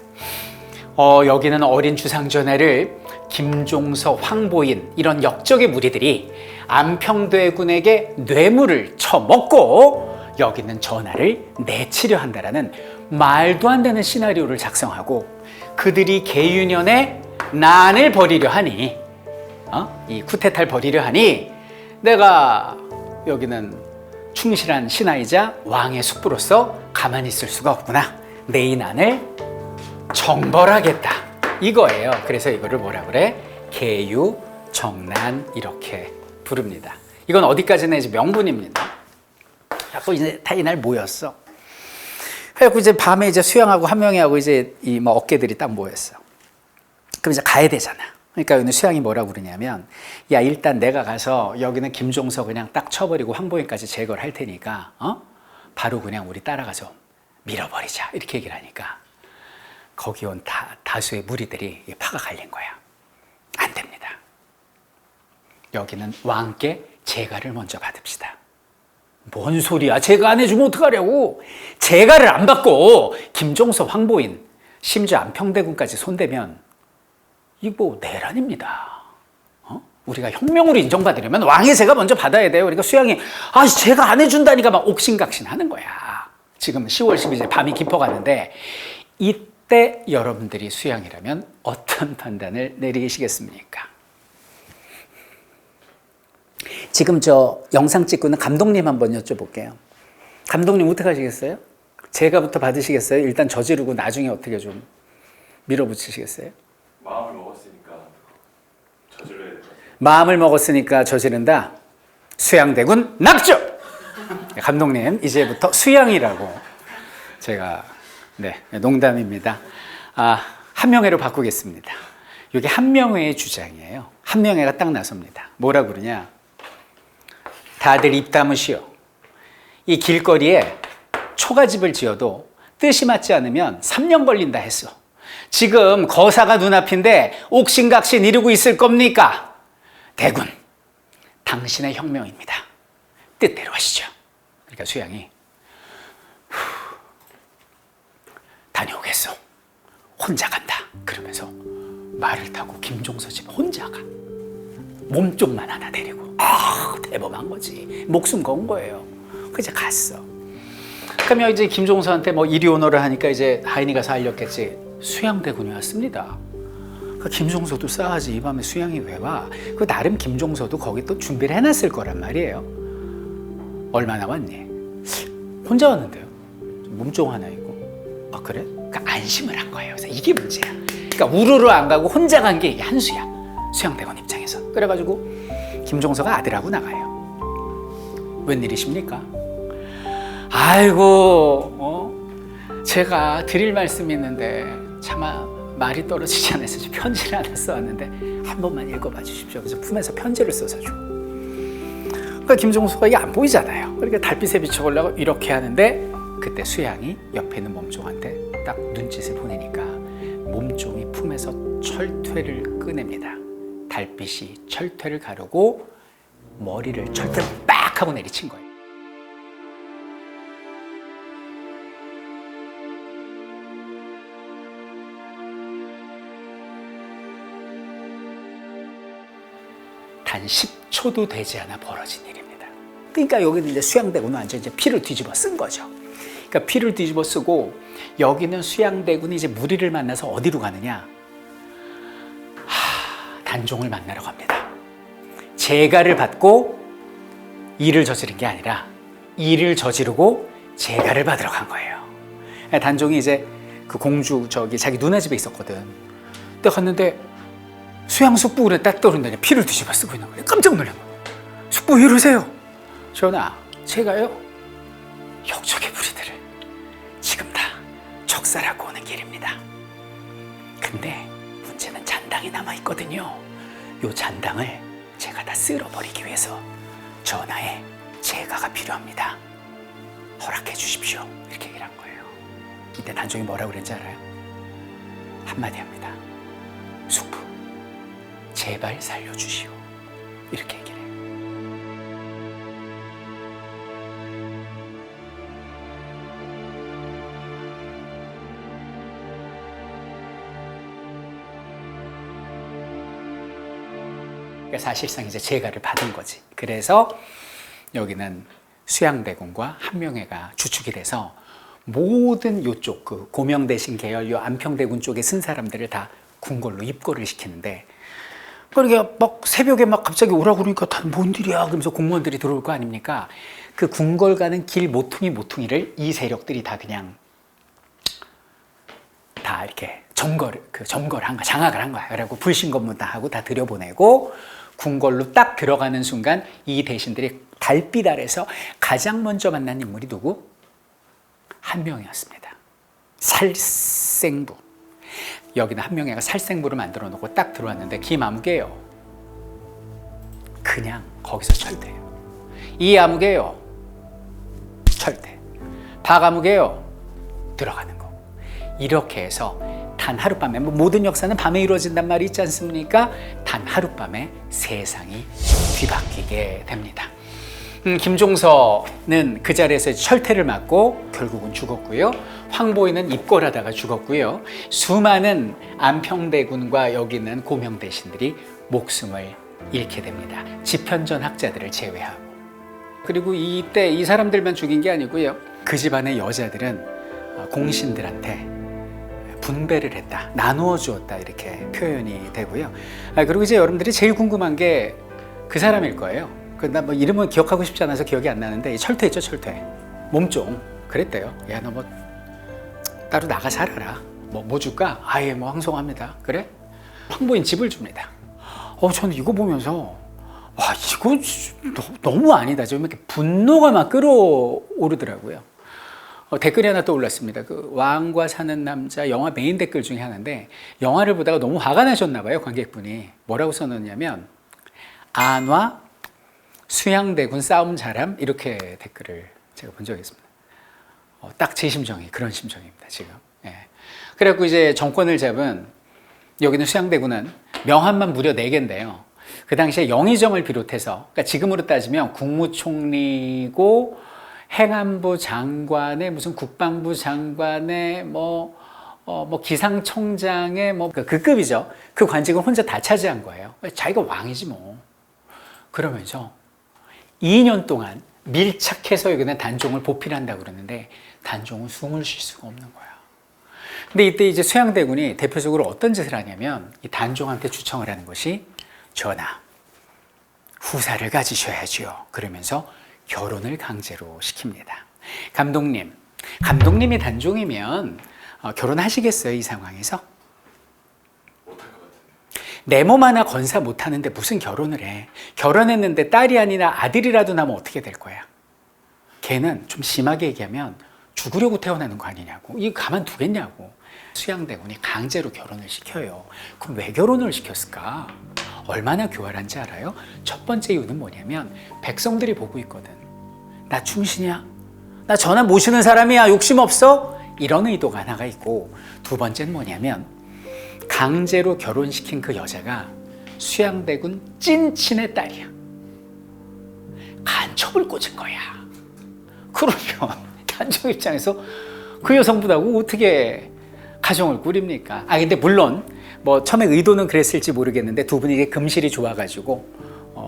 여기는 어린 주상전하를 김종서, 황보인 이런 역적의 무리들이 안평대군에게 뇌물을 쳐먹고 여기는 전하를 내치려 한다라는 말도 안 되는 시나리오를 작성하고 그들이 개유년에 난을 벌이려 하니 이 쿠데타를 벌이려 하니 내가 여기는 충실한 신하이자 왕의 숙부로서 가만히 있을 수가 없구나. 내 이 난을 정벌하겠다. 이거예요. 그래서 이거를 뭐라 그래? 개유정난 이렇게 부릅니다. 이건 어디까지나 이제 명분입니다. 자꾸 이제 다 이날 모였어. 그래갖고 이제 밤에 이제 수양하고 한명회하고 이제 이 뭐 어깨들이 딱 모였어. 그럼 이제 가야 되잖아. 그러니까 여기는 수양이 뭐라고 그러냐면, 야 일단 내가 가서 여기는 김종서 그냥 딱 쳐버리고 황보인까지 제거를 할 테니까 바로 그냥 우리 따라가서 밀어버리자 이렇게 얘기를 하니까 거기 온 다수의 무리들이 파가 갈린 거야. 안 됩니다. 여기는 왕께 제가를 먼저 받읍시다. 뭔 소리야? 제가 안 해주면 어떡하려고? 제가를 안 받고 김종서, 황보인, 심지어 안평대군까지 손대면 이거 내란입니다. 우리가 혁명으로 인정받으려면 왕의 제가 먼저 받아야 돼요. 그러니까 수양이 제가 안 해준다니까 막 옥신각신 하는 거야. 지금 10월 10일 밤이 깊어가는데 이때 여러분들이 수양이라면 어떤 판단을 내리시겠습니까? 지금 저 영상 찍고 있는 감독님 한번 여쭤볼게요. 감독님 어떻게 하시겠어요? 제가부터 받으시겠어요? 일단 저지르고 나중에 어떻게 좀 밀어붙이시겠어요? 마음을 먹었으니까 저질러야 될 것 같아요. 마음을 먹었으니까 저지른다. 수양대군 낙조! 감독님 이제부터 수양이라고 제가 농담입니다. 한명회로 바꾸겠습니다. 이게 한명회의 주장이에요. 한명회가 딱 나섭니다. 뭐라 그러냐? 다들 입 다무시오. 이 길거리에 초가집을 지어도 뜻이 맞지 않으면 3년 걸린다 했어. 지금 거사가 눈앞인데 옥신각신 이루고 있을 겁니까? 대군, 당신의 혁명입니다. 뜻대로 하시죠. 그러니까 수양이 다녀오겠소. 혼자 간다. 그러면서 말을 타고 김종서 집 혼자 가. 몸쪽만 하나 데리고. 대범한 거지. 목숨 건 거예요. 그래서 갔어. 그러면 이제 김종서한테 뭐 이리 오너라 하니까 이제 하인이 가서 알렸겠지. 수양대군이 왔습니다. 그 김종서도 싸하지. 이 밤에 수양이 왜 와? 그 나름 김종서도 거기 또 준비를 해놨을 거란 말이에요. 얼마나 왔니? 혼자 왔는데요. 몸종 하나 있고. 그래? 그러니까 안심을 한 거예요. 그래서 이게 문제야. 그러니까 우르르 안 가고 혼자 간 게 이게 한수야. 수양대군 입장에서. 그래가지고 김종서가 아들하고 나가요. 웬일이십니까? 아이고, 제가 드릴 말씀이 있는데 차마 말이 떨어지지 않아서 편지를 하나 써왔는데 한 번만 읽어봐 주십시오. 그래서 품에서 편지를 써서 줘. 그러니까 김종서가 이게 안 보이잖아요. 그러니까 달빛에 비춰보려고 이렇게 하는데 그때 수양이 옆에 있는 몸종한테 딱 눈짓을 보내니까 몸종이 품에서 철퇴를 꺼냅니다. 달빛이 철퇴를 가르고 머리를 철퇴를 빡 하고 내리친 거예요. 단 10초도 되지 않아 벌어진 일입니다. 그러니까 여기는 이제 수양대군은 완전 이제 피를 뒤집어 쓴 거죠. 그러니까 피를 뒤집어 쓰고 여기는 수양대군이 이제 무리를 만나서 어디로 가느냐? 단종을 만나러 갑니다. 제가를 받고 일을 저지른 게 아니라 일을 저지르고 제가를 받으러 간 거예요. 단종이 이제 그 공주 저기 자기 누나 집에 있었거든. 근데 갔는데 수양 숙부군에 딱 떠오른다니 피를 뒤집어 쓰고 있는 거예요. 깜짝 놀란 거예요. 숙부 왜 이러세요? 전하, 제가요 역적의 무리들을 지금 다 적살하고 오는 길입니다. 근데 문제는 잔당이 남아있거든요. 요 잔당을 제가 다 쓸어버리기 위해서 전하의 제가가 필요합니다. 허락해 주십시오. 이렇게 얘기를 한 거예요. 이때 단종이 뭐라고 그랬는지 알아요? 한마디 합니다. 숙부, 제발 살려주시오. 이렇게 얘기를 해요. 그러니까 사실상 이제 제가를 받은 거지. 그래서 여기는 수양대군과 한명회가 주축이 돼서 모든 요쪽 그 고명대신 계열 요 안평대군 쪽에 쓴 사람들을 다 궁궐로 입고를 시키는데, 그러니까 막 새벽에 막 갑자기 오라고 그러니까 다 뭔 일이야 그러면서 공무원들이 들어올 거 아닙니까? 그 궁궐 가는 길 모퉁이를 이 세력들이 다 그냥 다 이렇게 점거를 한 거야. 장악을 한 거야. 그래갖고 불신검문 다 하고 다 들여보내고 궁궐로 딱 들어가는 순간 이 대신들이 달빛 아래서 가장 먼저 만난 인물이 누구? 한명회였습니다. 살생부. 여기는 한명회가 살생부를 만들어 놓고 딱 들어왔는데 김아무개요. 그냥 거기서 철퇴해요. 이아무개요. 철퇴. 박아무개요. 들어가는 거. 이렇게 해서 단 하룻밤에, 모든 역사는 밤에 이루어진단 말이 있지 않습니까? 단 하룻밤에 세상이 뒤바뀌게 됩니다. 김종서는 그 자리에서 철퇴를 맞고 결국은 죽었고요. 황보이는 입궐하다가 죽었고요. 수많은 안평대군과 여기 있는 고명대신들이 목숨을 잃게 됩니다. 지편전 학자들을 제외하고. 그리고 이때 이 사람들만 죽인 게 아니고요. 그 집안의 여자들은 공신들한테 분배를 했다, 나누어 주었다, 이렇게 표현이 되고요. 그리고 이제 여러분들이 제일 궁금한 게 그 사람일 거예요. 나 뭐 이름은 기억하고 싶지 않아서 기억이 안 나는데 철퇴 있죠, 철퇴. 몸종 그랬대요. 야, 너 뭐 따로 나가 살아라. 뭐 줄까? 아예 뭐 황송합니다. 그래? 황보인 집을 줍니다. 저는 이거 보면서 와, 이거 너무 아니다. 좀 이렇게 분노가 막 끌어오르더라고요. 댓글이 하나 떠올랐습니다. 그 왕과 사는 남자 영화 메인 댓글 중에 하나인데, 영화를 보다가 너무 화가 나셨나 봐요, 관객분이. 뭐라고 써놓냐면 안와 수양대군 싸움 잘함, 이렇게 댓글을 제가 본 적이 있습니다. 딱 제 심정이 그런 심정입니다, 지금. 예. 그래갖고 이제 정권을 잡은 여기는 수양대군은 명함만 무려 4개인데요. 그 당시에 영의정을 비롯해서, 그러니까 지금으로 따지면 국무총리고 행안부 장관의 무슨 국방부 장관의 뭐 기상청장의 그 급이죠. 그 관직을 혼자 다 차지한 거예요. 자기가 왕이지 뭐. 그러면서 2년 동안 밀착해서 여기는 단종을 보필한다고 그러는데 단종은 숨을 쉴 수가 없는 거야. 근데 이때 이제 수양대군이 대표적으로 어떤 짓을 하냐면 이 단종한테 주청을 하는 것이, 전하, 후사를 가지셔야지요. 그러면서 결혼을 강제로 시킵니다. 감독님이 단종이면 결혼하시겠어요, 이 상황에서? 못할 것 같은데. 내 몸 하나 건사 못하는데 무슨 결혼을 해. 결혼했는데 딸이 아니라 아들이라도 나면 어떻게 될 거야? 걔는 좀 심하게 얘기하면 죽으려고 태어나는 거 아니냐고. 이거 가만두겠냐고. 수양대군이 강제로 결혼을 시켜요. 그럼 왜 결혼을 시켰을까? 얼마나 교활한지 알아요? 첫 번째 이유는 뭐냐면 백성들이 보고 있거든. 나 충신이야. 나 전하 모시는 사람이야. 욕심 없어? 이런 의도가 하나가 있고, 두 번째는 뭐냐면 강제로 결혼시킨 그 여자가 수양대군 찐친의 딸이야. 간첩을 꽂은 거야. 그러면 단종 입장에서 그 여성분하고 어떻게 가정을 꾸립니까? 근데 물론 뭐 처음에 의도는 그랬을지 모르겠는데 두 분이 금실이 좋아가지고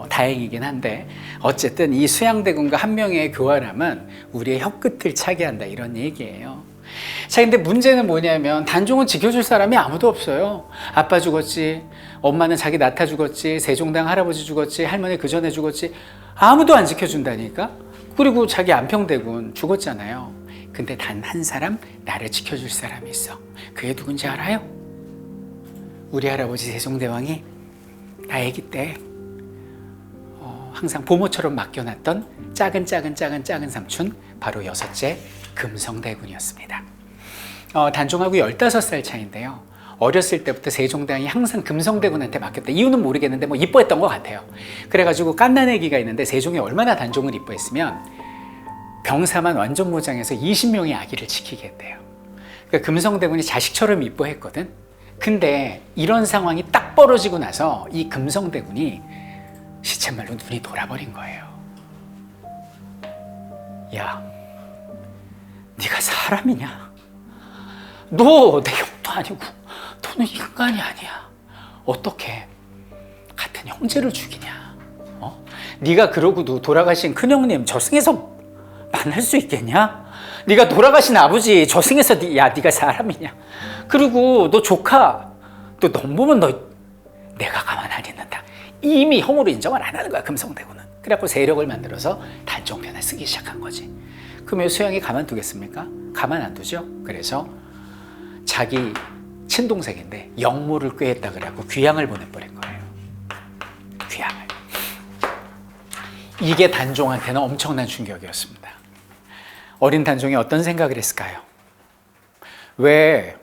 다행이긴 한데, 어쨌든 이 수양대군과 한 명의 교활함은 우리의 혀끝을 차게 한다, 이런 얘기예요. 자, 근데 문제는 뭐냐면 단종은 지켜줄 사람이 아무도 없어요. 아빠 죽었지, 엄마는 자기 낳다 죽었지, 세종당 할아버지 죽었지, 할머니 그 전에 죽었지, 아무도 안 지켜준다니까. 그리고 자기 안평대군 죽었잖아요. 근데 단 한 사람 나를 지켜줄 사람이 있어. 그게 누군지 알아요? 우리 할아버지 세종대왕이 나 아기 때 항상 보모처럼 맡겨놨던 작은 삼촌, 바로 여섯째 금성대군이었습니다. 단종하고 15살 차이인데요. 어렸을 때부터 세종대왕이 항상 금성대군한테 맡겼다. 이유는 모르겠는데 뭐 이뻐했던 것 같아요. 그래가지고 깐난애기가 있는데 세종이 얼마나 단종을 이뻐했으면 병사만 완전 무장해서 20명의 아기를 지키게 했대요. 그러니까 금성대군이 자식처럼 이뻐했거든. 근데 이런 상황이 딱 벌어지고 나서 이 금성대군이 시쳇말로 눈이 돌아버린 거예요. 야, 네가 사람이냐? 너 내 형도 아니고 너는 인간이 아니야. 어떻게 같은 형제를 죽이냐? 네가 그러고도 돌아가신 큰형님 저승에서 만날 수 있겠냐? 네가 돌아가신 아버지 저승에서 네가 사람이냐? 그리고 너 조카 너 넘보면 내가 가만 안 있는다. 이미 형으로 인정을 안 하는 거야, 금성대군은. 그래갖고 세력을 만들어서 단종편을 쓰기 시작한 거지. 그러면 수양이 가만두겠습니까? 가만 안 두죠. 그래서 자기 친동생인데 영모를 꾀했다 그래갖고 귀양을 보내버린 거예요. 귀양을. 이게 단종한테는 엄청난 충격이었습니다. 어린 단종이 어떤 생각을 했을까요? 왜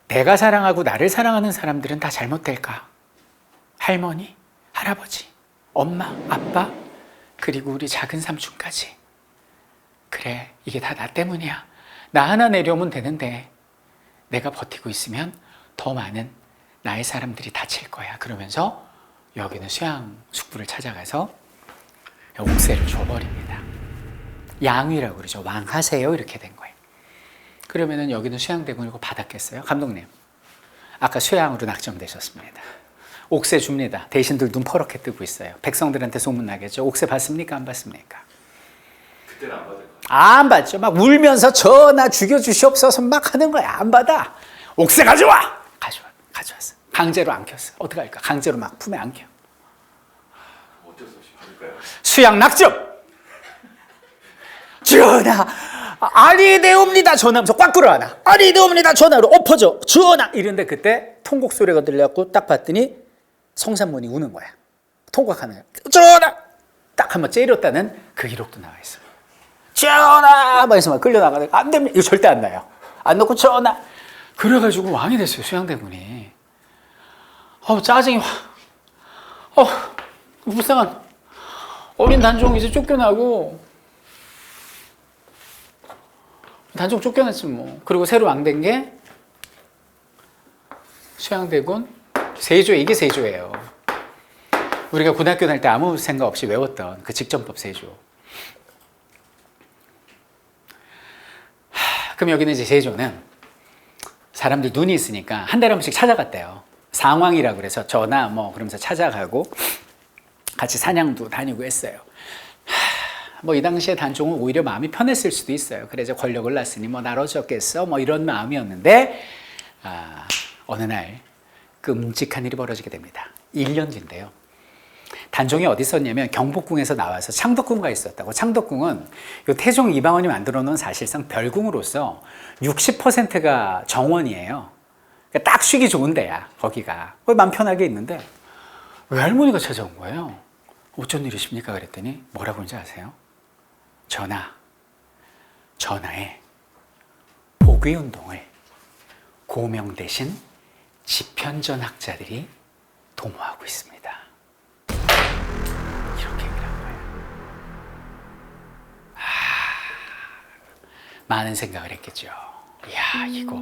내가 사랑하고 나를 사랑하는 사람들은 다 잘못될까? 할머니, 할아버지, 엄마, 아빠, 그리고 우리 작은 삼촌까지. 그래, 이게 다 나 때문이야. 나 하나 내려오면 되는데 내가 버티고 있으면 더 많은 나의 사람들이 다칠 거야. 그러면서 여기는 수양 숙부를 찾아가서 옥새를 줘버립니다. 양위라고 그러죠. 왕하세요, 이렇게 된 거예요. 그러면은 여기는 수양대군이고 받았겠어요? 감독님, 아까 수양으로 낙점되셨습니다. 옥새 줍니다. 대신들 눈 퍼렇게 뜨고 있어요. 백성들한테 소문나겠죠. 옥새 받습니까? 안 받습니까? 그때는 안 받을 거예요. 안 받죠. 막 울면서 전하 죽여주시옵소서 막 하는 거야. 안 받아. 옥새 가져와! 가져왔어. 강제로 안겼어. 어떡할까? 강제로 막 품에 안겨. 어쩔 수 없이 받을까요? 수양 낙점! 전하! 아리되옵니다. 전하면서 꽉 끌어안아. 아리되옵니다. 전하로 엎어져. 전하! 이런데 그때 통곡 소리가 들려갖고 딱 봤더니 성산문이 우는 거야. 통곡하는 거야. 전하! 딱 한번 째렸다는 그 기록도 나와 있어요. 전하! 막 해서 막 끌려나가다가 안 됩니다. 이거 절대 안 나요. 안 넣고 전하! 그래가지고 왕이 됐어요, 수양대군이. 짜증이 확. 불쌍한 어린 단종 이제 쫓겨나고. 단종 쫓겨났지 뭐. 그리고 새로 왕된 게 수양대군 세조. 이게 세조예요. 우리가 고등학교 다닐 때 아무 생각 없이 외웠던 그 직전법 세조. 그럼 여기는 이제 세조는 사람들 눈이 있으니까 한 달에 한 번씩 찾아갔대요. 상왕이라고 그래서 전하 뭐 그러면서 찾아가고 같이 사냥도 다니고 했어요. 뭐 이 당시에 단종은 오히려 마음이 편했을 수도 있어요. 그래서 권력을 낳았으니 뭐 나눠줬겠어 뭐 이런 마음이었는데 어느 날 끔찍한 일이 벌어지게 됩니다. 1년 뒤인데요. 단종이 어디 있었냐면 경복궁에서 나와서 창덕궁가 있었다고. 창덕궁은 이 태종 이방원이 만들어 놓은 사실상 별궁으로서 60%가 정원이에요. 그러니까 딱 쉬기 좋은 데야, 거기가. 마음 편하게 있는데 외할머니가 찾아온 거예요. 어쩐 일이십니까? 그랬더니 뭐라고 하는지 아세요? 전하의 복위운동을 고명 대신 집현전 학자들이 도모하고 있습니다. 이렇게 얘기를 한 거예요. 많은 생각을 했겠죠. 이야, 이거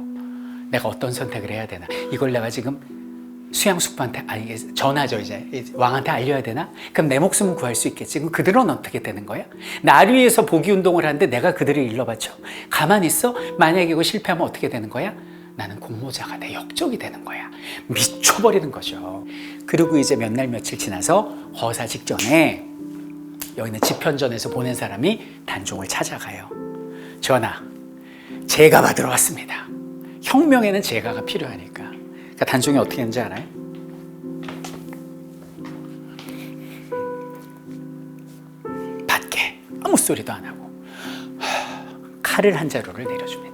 내가 어떤 선택을 해야 되나? 이걸 내가 지금 수양숙부한테, 아니 전하죠, 이제 왕한테 알려야 되나? 그럼 내 목숨은 구할 수 있겠지. 그럼 그들은 어떻게 되는 거야? 나를 위해서 복위 운동을 하는데 내가 그들을 일러바쳐 가만히 있어? 만약에 이거 실패하면 어떻게 되는 거야? 나는 공모자가 돼, 역적이 되는 거야. 미쳐버리는 거죠. 그리고 이제 몇 날 며칠 지나서 허사 직전에 여기는 집현전에서 보낸 사람이 단종을 찾아가요. 전하, 제가 받으러 왔습니다. 혁명에는 제가가 필요하니까. 그러니까 단종이 어떻게 했는지 알아요? 밖에 아무 소리도 안 하고 칼을 한 자루를 내려줍니다.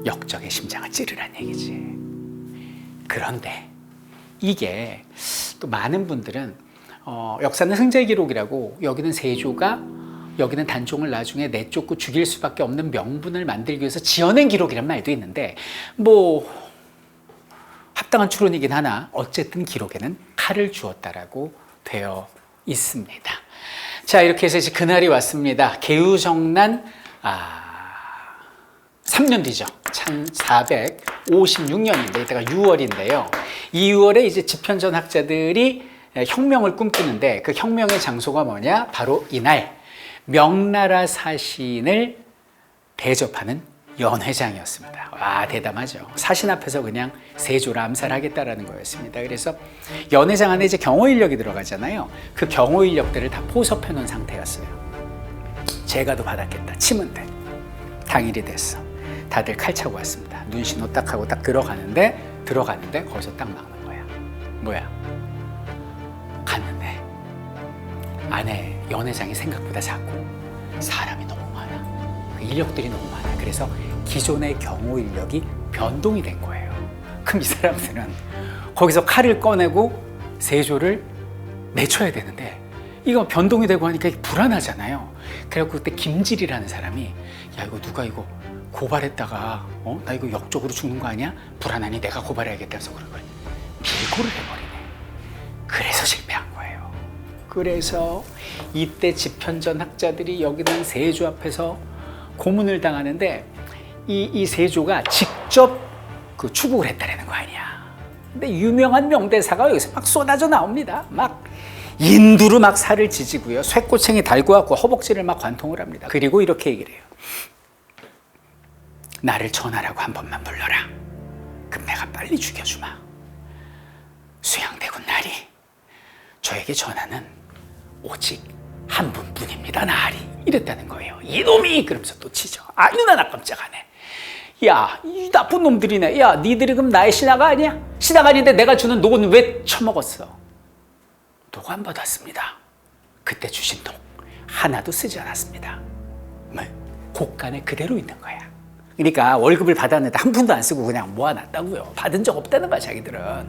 역적의 심장을 찌르란 얘기지. 그런데 이게 또 많은 분들은 역사는 승재 기록이라고, 여기는 세조가 여기는 단종을 나중에 내쫓고 죽일 수밖에 없는 명분을 만들기 위해서 지어낸 기록이란 말도 있는데, 뭐 합당한 추론이긴 하나 어쨌든 기록에는 칼을 주었다라고 되어 있습니다. 자, 이렇게 해서 이제 그날이 왔습니다. 개유정난 3년 뒤죠. 1456년인데 이때가 6월인데요. 이 6월에 이제 집현전 학자들이 혁명을 꿈꾸는데, 그 혁명의 장소가 뭐냐? 바로 이날 명나라 사신을 대접하는 연회장이었습니다. 와, 대담하죠. 사신 앞에서 그냥 세조를 암살하겠다라는 거였습니다. 그래서 연회장 안에 이제 경호인력이 들어가잖아요. 그 경호인력들을 다 포섭해 놓은 상태였어요. 제가도 받았겠다 치면 돼. 당일이 됐어. 다들 칼 차고 왔습니다. 눈신호 딱 하고 딱 들어가는데 거기서 딱 막는 거야. 뭐야? 갔는데 안에 연회장이 생각보다 작고 사람이 너무 많아. 그 인력들이 너무 많아. 그래서 기존의 경호 인력이 변동이 된 거예요. 그럼 이 사람들은 거기서 칼을 꺼내고 세조를 내쳐야 되는데, 이거 변동이 되고 하니까 불안하잖아요. 그래갖고 그때 김질이라는 사람이, 야, 이거 누가 이거 고발했다가 나 이거 역적으로 죽는 거 아니야? 불안하니 내가 고발해야겠다 해서 그걸 비고를 해버리네. 그래서 실패한 거예요. 그래서 이때 집현전 학자들이 여기는 세조 앞에서 고문을 당하는데, 이 세조가 직접 그 추국을 했다라는 거 아니야. 근데 유명한 명대사가 여기서 막 쏟아져 나옵니다. 막 인두로 막 살을 지지고요, 쇠꼬챙이 달고 갖고 허벅지를 막 관통을 합니다. 그리고 이렇게 얘기를 해요. 나를 전하라고 한 번만 불러라. 그럼 내가 빨리 죽여주마. 수양대군 나리, 저에게 전하는 오직 한 분뿐입니다, 나리. 이랬다는 거예요. 이놈이! 그러면서 또 치죠. 누나 깜짝하네. 야, 이 나쁜 놈들이네. 야, 니들이 그럼 나의 신하가 아니야? 신하가 아닌데 내가 주는 녹은 왜 처먹었어? 녹 안 받았습니다. 그때 주신 녹 하나도 쓰지 않았습니다. 곳간에 그대로 있는 거야. 그러니까 월급을 받았는데 한 푼도 안 쓰고 그냥 모아놨다고요. 받은 적 없다는 거야, 자기들은.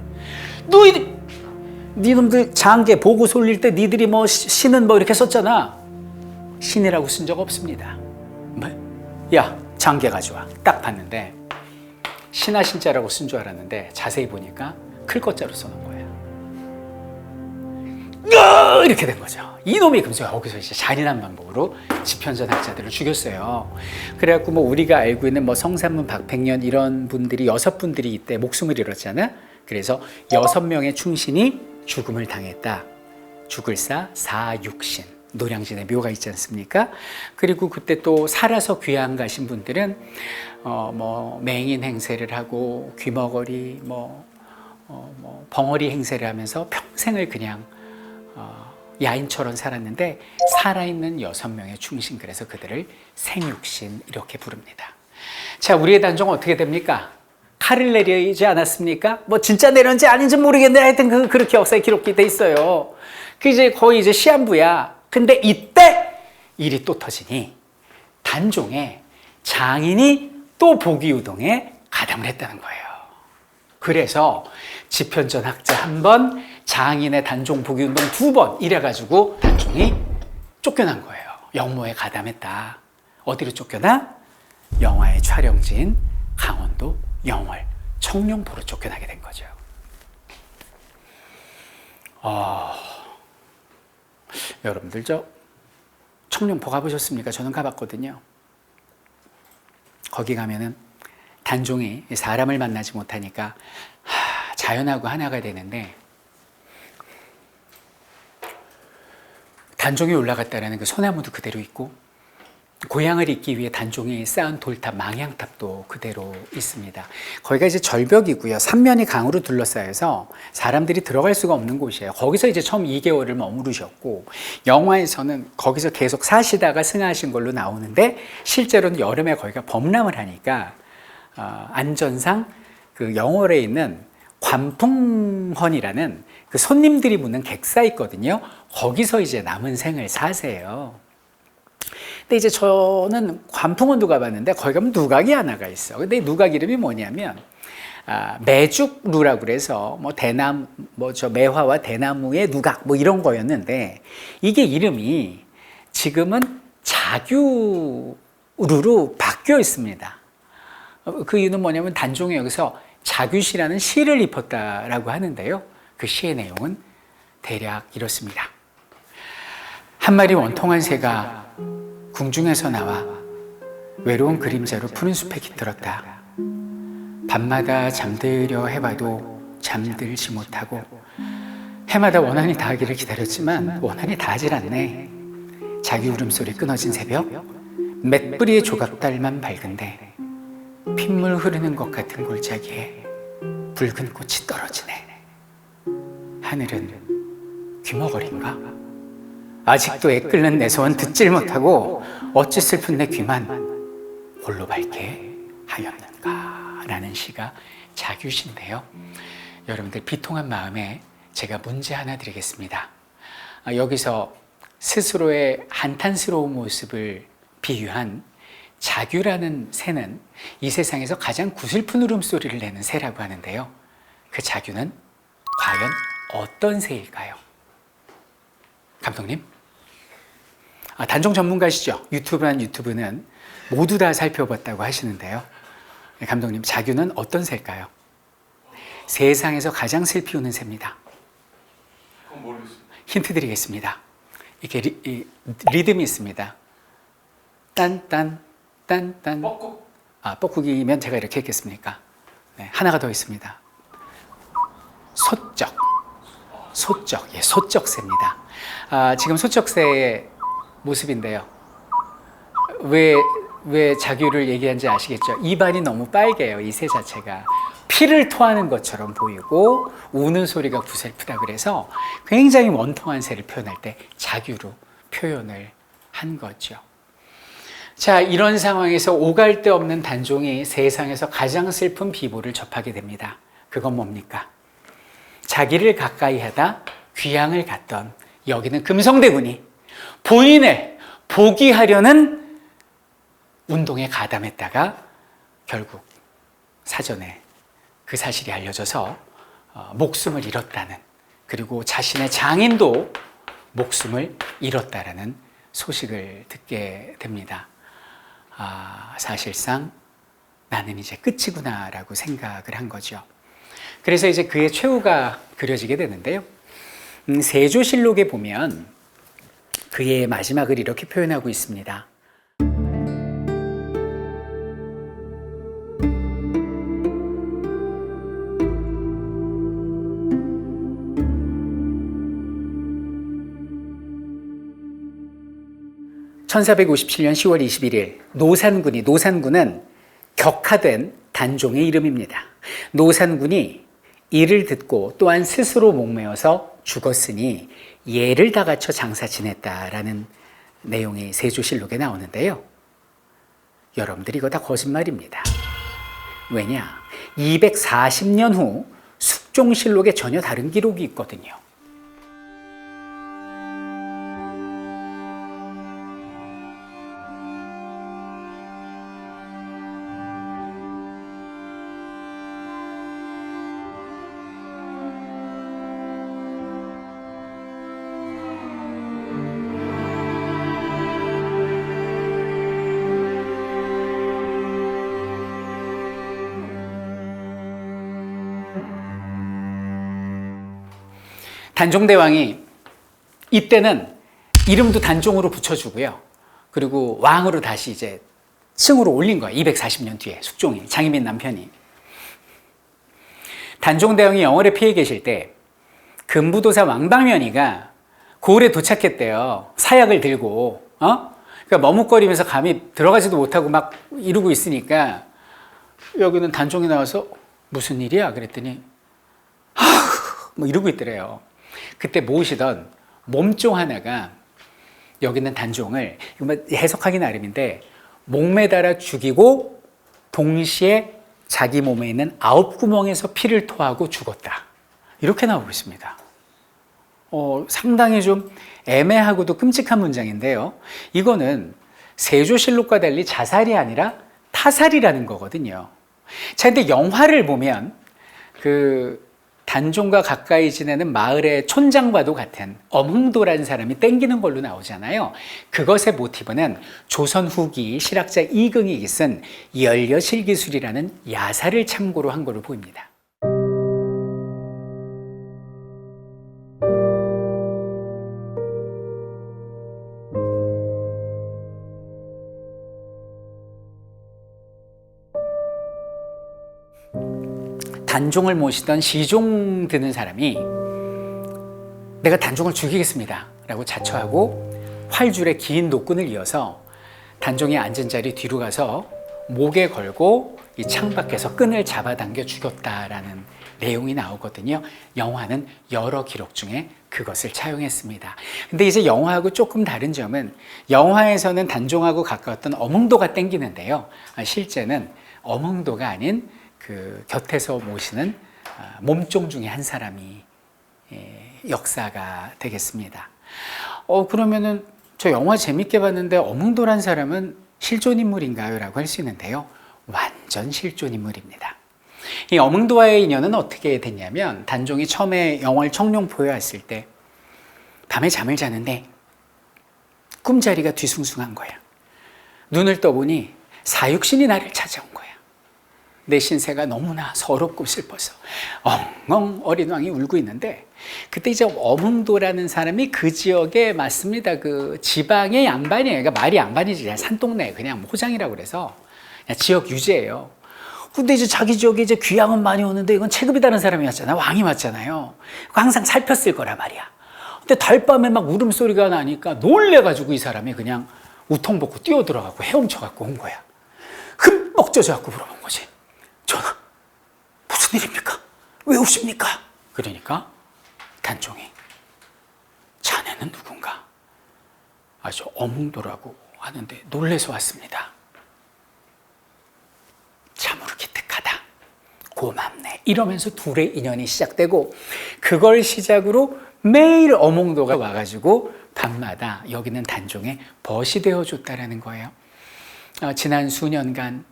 니놈들 장계 보고 솔릴 때 니들이 뭐 신은 뭐 이렇게 썼잖아. 신이라고 쓴 적 없습니다. 야, 장계 가져와. 딱 봤는데 신하 신자라고 쓴 줄 알았는데 자세히 보니까 클것자로 써놓은 거야. 이렇게 된 거죠. 이놈이 그래서 여기서 이제 잔인한 방법으로 집현전 학자들을 죽였어요. 그래갖고 뭐 우리가 알고 있는 뭐 성산문, 박백년 이런 분들이 6분들이 이때 목숨을 잃었잖아. 그래서 6명의 충신이 죽음을 당했다. 죽을사 사육신, 노량진에 묘가 있지 않습니까? 그리고 그때 또 살아서 귀양 가신 분들은 뭐 맹인 행세를 하고 귀머거리 뭐 벙어리 행세를 하면서 평생을 그냥 야인처럼 살았는데, 살아있는 6명의 충신, 그래서 그들을 생육신 이렇게 부릅니다. 자, 우리의 단종은 어떻게 됩니까? 칼을 내리지 않았습니까? 뭐 진짜 내렸는지 아닌지 모르겠는데 하여튼 그렇게 역사에 기록이 돼 있어요. 그 이제 거의 이제 시한부야. 근데 이때 일이 또 터지니 단종의 장인이 또 복위우동에 가담을 했다는 거예요. 그래서 집현전 학자 1번, 장인의 단종 복위운동 2번 이래가지고 단종이 쫓겨난 거예요. 영모에 가담했다. 어디로 쫓겨나? 영화의 촬영지인 강원도 영월 청룡포로 쫓겨나게 된 거죠. 여러분들 저 청룡포 가보셨습니까? 저는 가봤거든요. 거기 가면은 단종이 사람을 만나지 못하니까 자연하고 하나가 되는데, 단종이 올라갔다라는 그 소나무도 그대로 있고, 고향을 잇기 위해 단종이 쌓은 돌탑, 망향탑도 그대로 있습니다. 거기가 이제 절벽이고요. 삼면이 강으로 둘러싸여서 사람들이 들어갈 수가 없는 곳이에요. 거기서 이제 처음 2개월을 머무르셨고, 영화에서는 거기서 계속 사시다가 승하하신 걸로 나오는데, 실제로는 여름에 거기가 범람을 하니까 안전상 그 영월에 있는 관풍헌이라는 그 손님들이 묻는 객사 있거든요. 거기서 이제 남은 생을 사세요. 근데 이제 저는 관풍원도 가봤는데 거기 가면 누각이 하나가 있어. 근데 이 누각 이름이 뭐냐면 매죽루라고 그래서 뭐 대나무, 뭐 저 매화와 대나무의 누각 뭐 이런 거였는데, 이게 이름이 지금은 자규루로 바뀌어 있습니다. 그 이유는 뭐냐면 단종이 여기서 자규시라는 시를 입었다라고 하는데요. 그 시의 내용은 대략 이렇습니다. 한 마리 원통한 새가 궁중에서 나와 외로운 그림자로 푸른 숲에 깃들었다. 밤마다 잠들려 해봐도 잠들지 못하고, 해마다 원한이 닿기를 기다렸지만 원한이 닿질 않네. 자기 울음소리 끊어진 새벽, 맷뿌리의 조각달만 밝은데 핏물 흐르는 것 같은 골짜기에 붉은 꽃이 떨어지네. 하늘은 귀머거리인가? 아직도 애끓는 내 소원 듣질 못하고 어찌 슬픈 내 귀만 홀로 밝게 하였는가? 라는 시가 자규시인데요. 여러분들 비통한 마음에 제가 문제 하나 드리겠습니다. 여기서 스스로의 한탄스러운 모습을 비유한 자규라는 새는 이 세상에서 가장 구슬픈 울음소리를 내는 새라고 하는데요. 그 자규는 과연 어떤 새일까요? 감독님? 단종 전문가시죠? 유튜브는 모두 다 살펴봤다고 하시는데요. 감독님, 자규는 어떤 새일까요? 세상에서 가장 슬피 우는 새입니다. 그건 모르겠습니다. 힌트 드리겠습니다. 이렇게 리듬이 있습니다. 딴딴 딴딴. 뻐꾹. 뻐꾹이면 제가 이렇게 했겠습니까? 네, 하나가 더 있습니다. 소쩍, 예, 소쩍새입니다. 지금 소쩍새의 모습인데요. 왜 자규를 얘기한지 아시겠죠? 입안이 너무 빨개요. 이 새 자체가 피를 토하는 것처럼 보이고 우는 소리가 구슬프다 그래서 굉장히 원통한 새를 표현할 때 자규로 표현을 한 거죠. 자, 이런 상황에서 오갈 데 없는 단종이 세상에서 가장 슬픈 비보를 접하게 됩니다. 그건 뭡니까? 자기를 가까이 하다 귀양을 갔던 여기는 금성대군이 본인을 포기하려는 운동에 가담했다가 결국 사전에 그 사실이 알려져서 목숨을 잃었다는, 그리고 자신의 장인도 목숨을 잃었다라는 소식을 듣게 됩니다. 사실상 나는 이제 끝이구나라고 생각을 한 거죠. 그래서 이제 그의 최후가 그려지게 되는데요. 세조실록에 보면 그의 마지막을 이렇게 표현하고 있습니다. (1457년 10월 21일) 노산군은 격하된 단종의 이름입니다. 노산군이 이를 듣고 또한 스스로 목매어서 죽었으니 예를 다 갖춰 장사 지냈다라는 내용이 세조실록에 나오는데요. 여러분들 이거 다 거짓말입니다. 왜냐? 240년 후 숙종실록에 전혀 다른 기록이 있거든요. 단종대왕이 이때는 이름도 단종으로 붙여주고요. 그리고 왕으로 다시 이제 층으로 올린 거예요. 240년 뒤에 숙종이, 장희민 남편이. 단종대왕이 영월에 피해 계실 때 금부도사 왕방면이가 고을에 도착했대요. 사약을 들고. 그러니까 머뭇거리면서 감히 들어가지도 못하고 막 이러고 있으니까 여기는 단종이 나와서 무슨 일이야? 그랬더니 뭐 이러고 있더래요. 그때 모으시던 몸종 하나가 여기 있는 단종을 해석하기 나름인데 목매달아 죽이고 동시에 자기 몸에 있는 9구멍에서 피를 토하고 죽었다. 이렇게 나오고 있습니다. 상당히 좀 애매하고도 끔찍한 문장인데요. 이거는 세조실록과 달리 자살이 아니라 타살이라는 거거든요. 자, 근데 영화를 보면 그 단종과 가까이 지내는 마을의 촌장과도 같은 엄흥도라는 사람이 땡기는 걸로 나오잖아요. 그것의 모티브는 조선 후기 실학자 이긍이 쓴 열려실기술이라는 야사를 참고로 한 걸로 보입니다. 단종을 모시던 시종 드는 사람이 내가 단종을 죽이겠습니다 라고 자처하고 활줄에 긴 노끈을 이어서 단종이 앉은 자리 뒤로 가서 목에 걸고 이 창밖에서 끈을 잡아당겨 죽였다라는 내용이 나오거든요. 영화는 여러 기록 중에 그것을 차용했습니다. 근데 이제 영화하고 조금 다른 점은 영화에서는 단종하고 가까웠던 엄흥도가 땡기는데요. 실제는 엄흥도가 아닌 그 곁에서 모시는 몸종 중에 한 사람이 역사가 되겠습니다. 그러면은 저 영화 재밌게 봤는데 엄흥도란 사람은 실존 인물인가요? 라고 할 수 있는데요. 완전 실존 인물입니다. 이 엄흥도와의 인연은 어떻게 됐냐면 단종이 처음에 영월 청룡포에 왔을 때 밤에 잠을 자는데 꿈자리가 뒤숭숭한 거야. 눈을 떠보니 사육신이 나를 찾아온 거야. 내 신세가 너무나 서럽고 슬퍼서 엉엉 어린 왕이 울고 있는데 그때 이제 엄흥도라는 사람이 그 지역에 맞습니다. 그 지방의 양반이에요. 그러니까 말이 양반이지 그냥 산동네 그냥 호장이라고 그래서 그냥 지역 유지예요. 근데 이제 자기 지역에 이제 귀양은 많이 오는데 이건 체급이 다른 사람이 왔잖아요. 왕이 왔잖아요. 항상 살폈을 거란 말이야. 근데 달밤에 막 울음소리가 나니까 놀래가지고 이 사람이 그냥 우통 벗고 뛰어들어가고 헤엄쳐갖고 온 거야. 흠뻑 젖어갖고 물어본 거지. 전하, 무슨 일입니까? 왜 오십니까? 그러니까 단종이 자네는 누군가? 아주 엄흥도라고 하는데 놀래서 왔습니다. 참으로 기특하다. 고맙네. 이러면서 둘의 인연이 시작되고 그걸 시작으로 매일 엄흥도가 와가지고 밤마다 여기는 단종의 벗이 되어줬다라는 거예요. 지난 수년간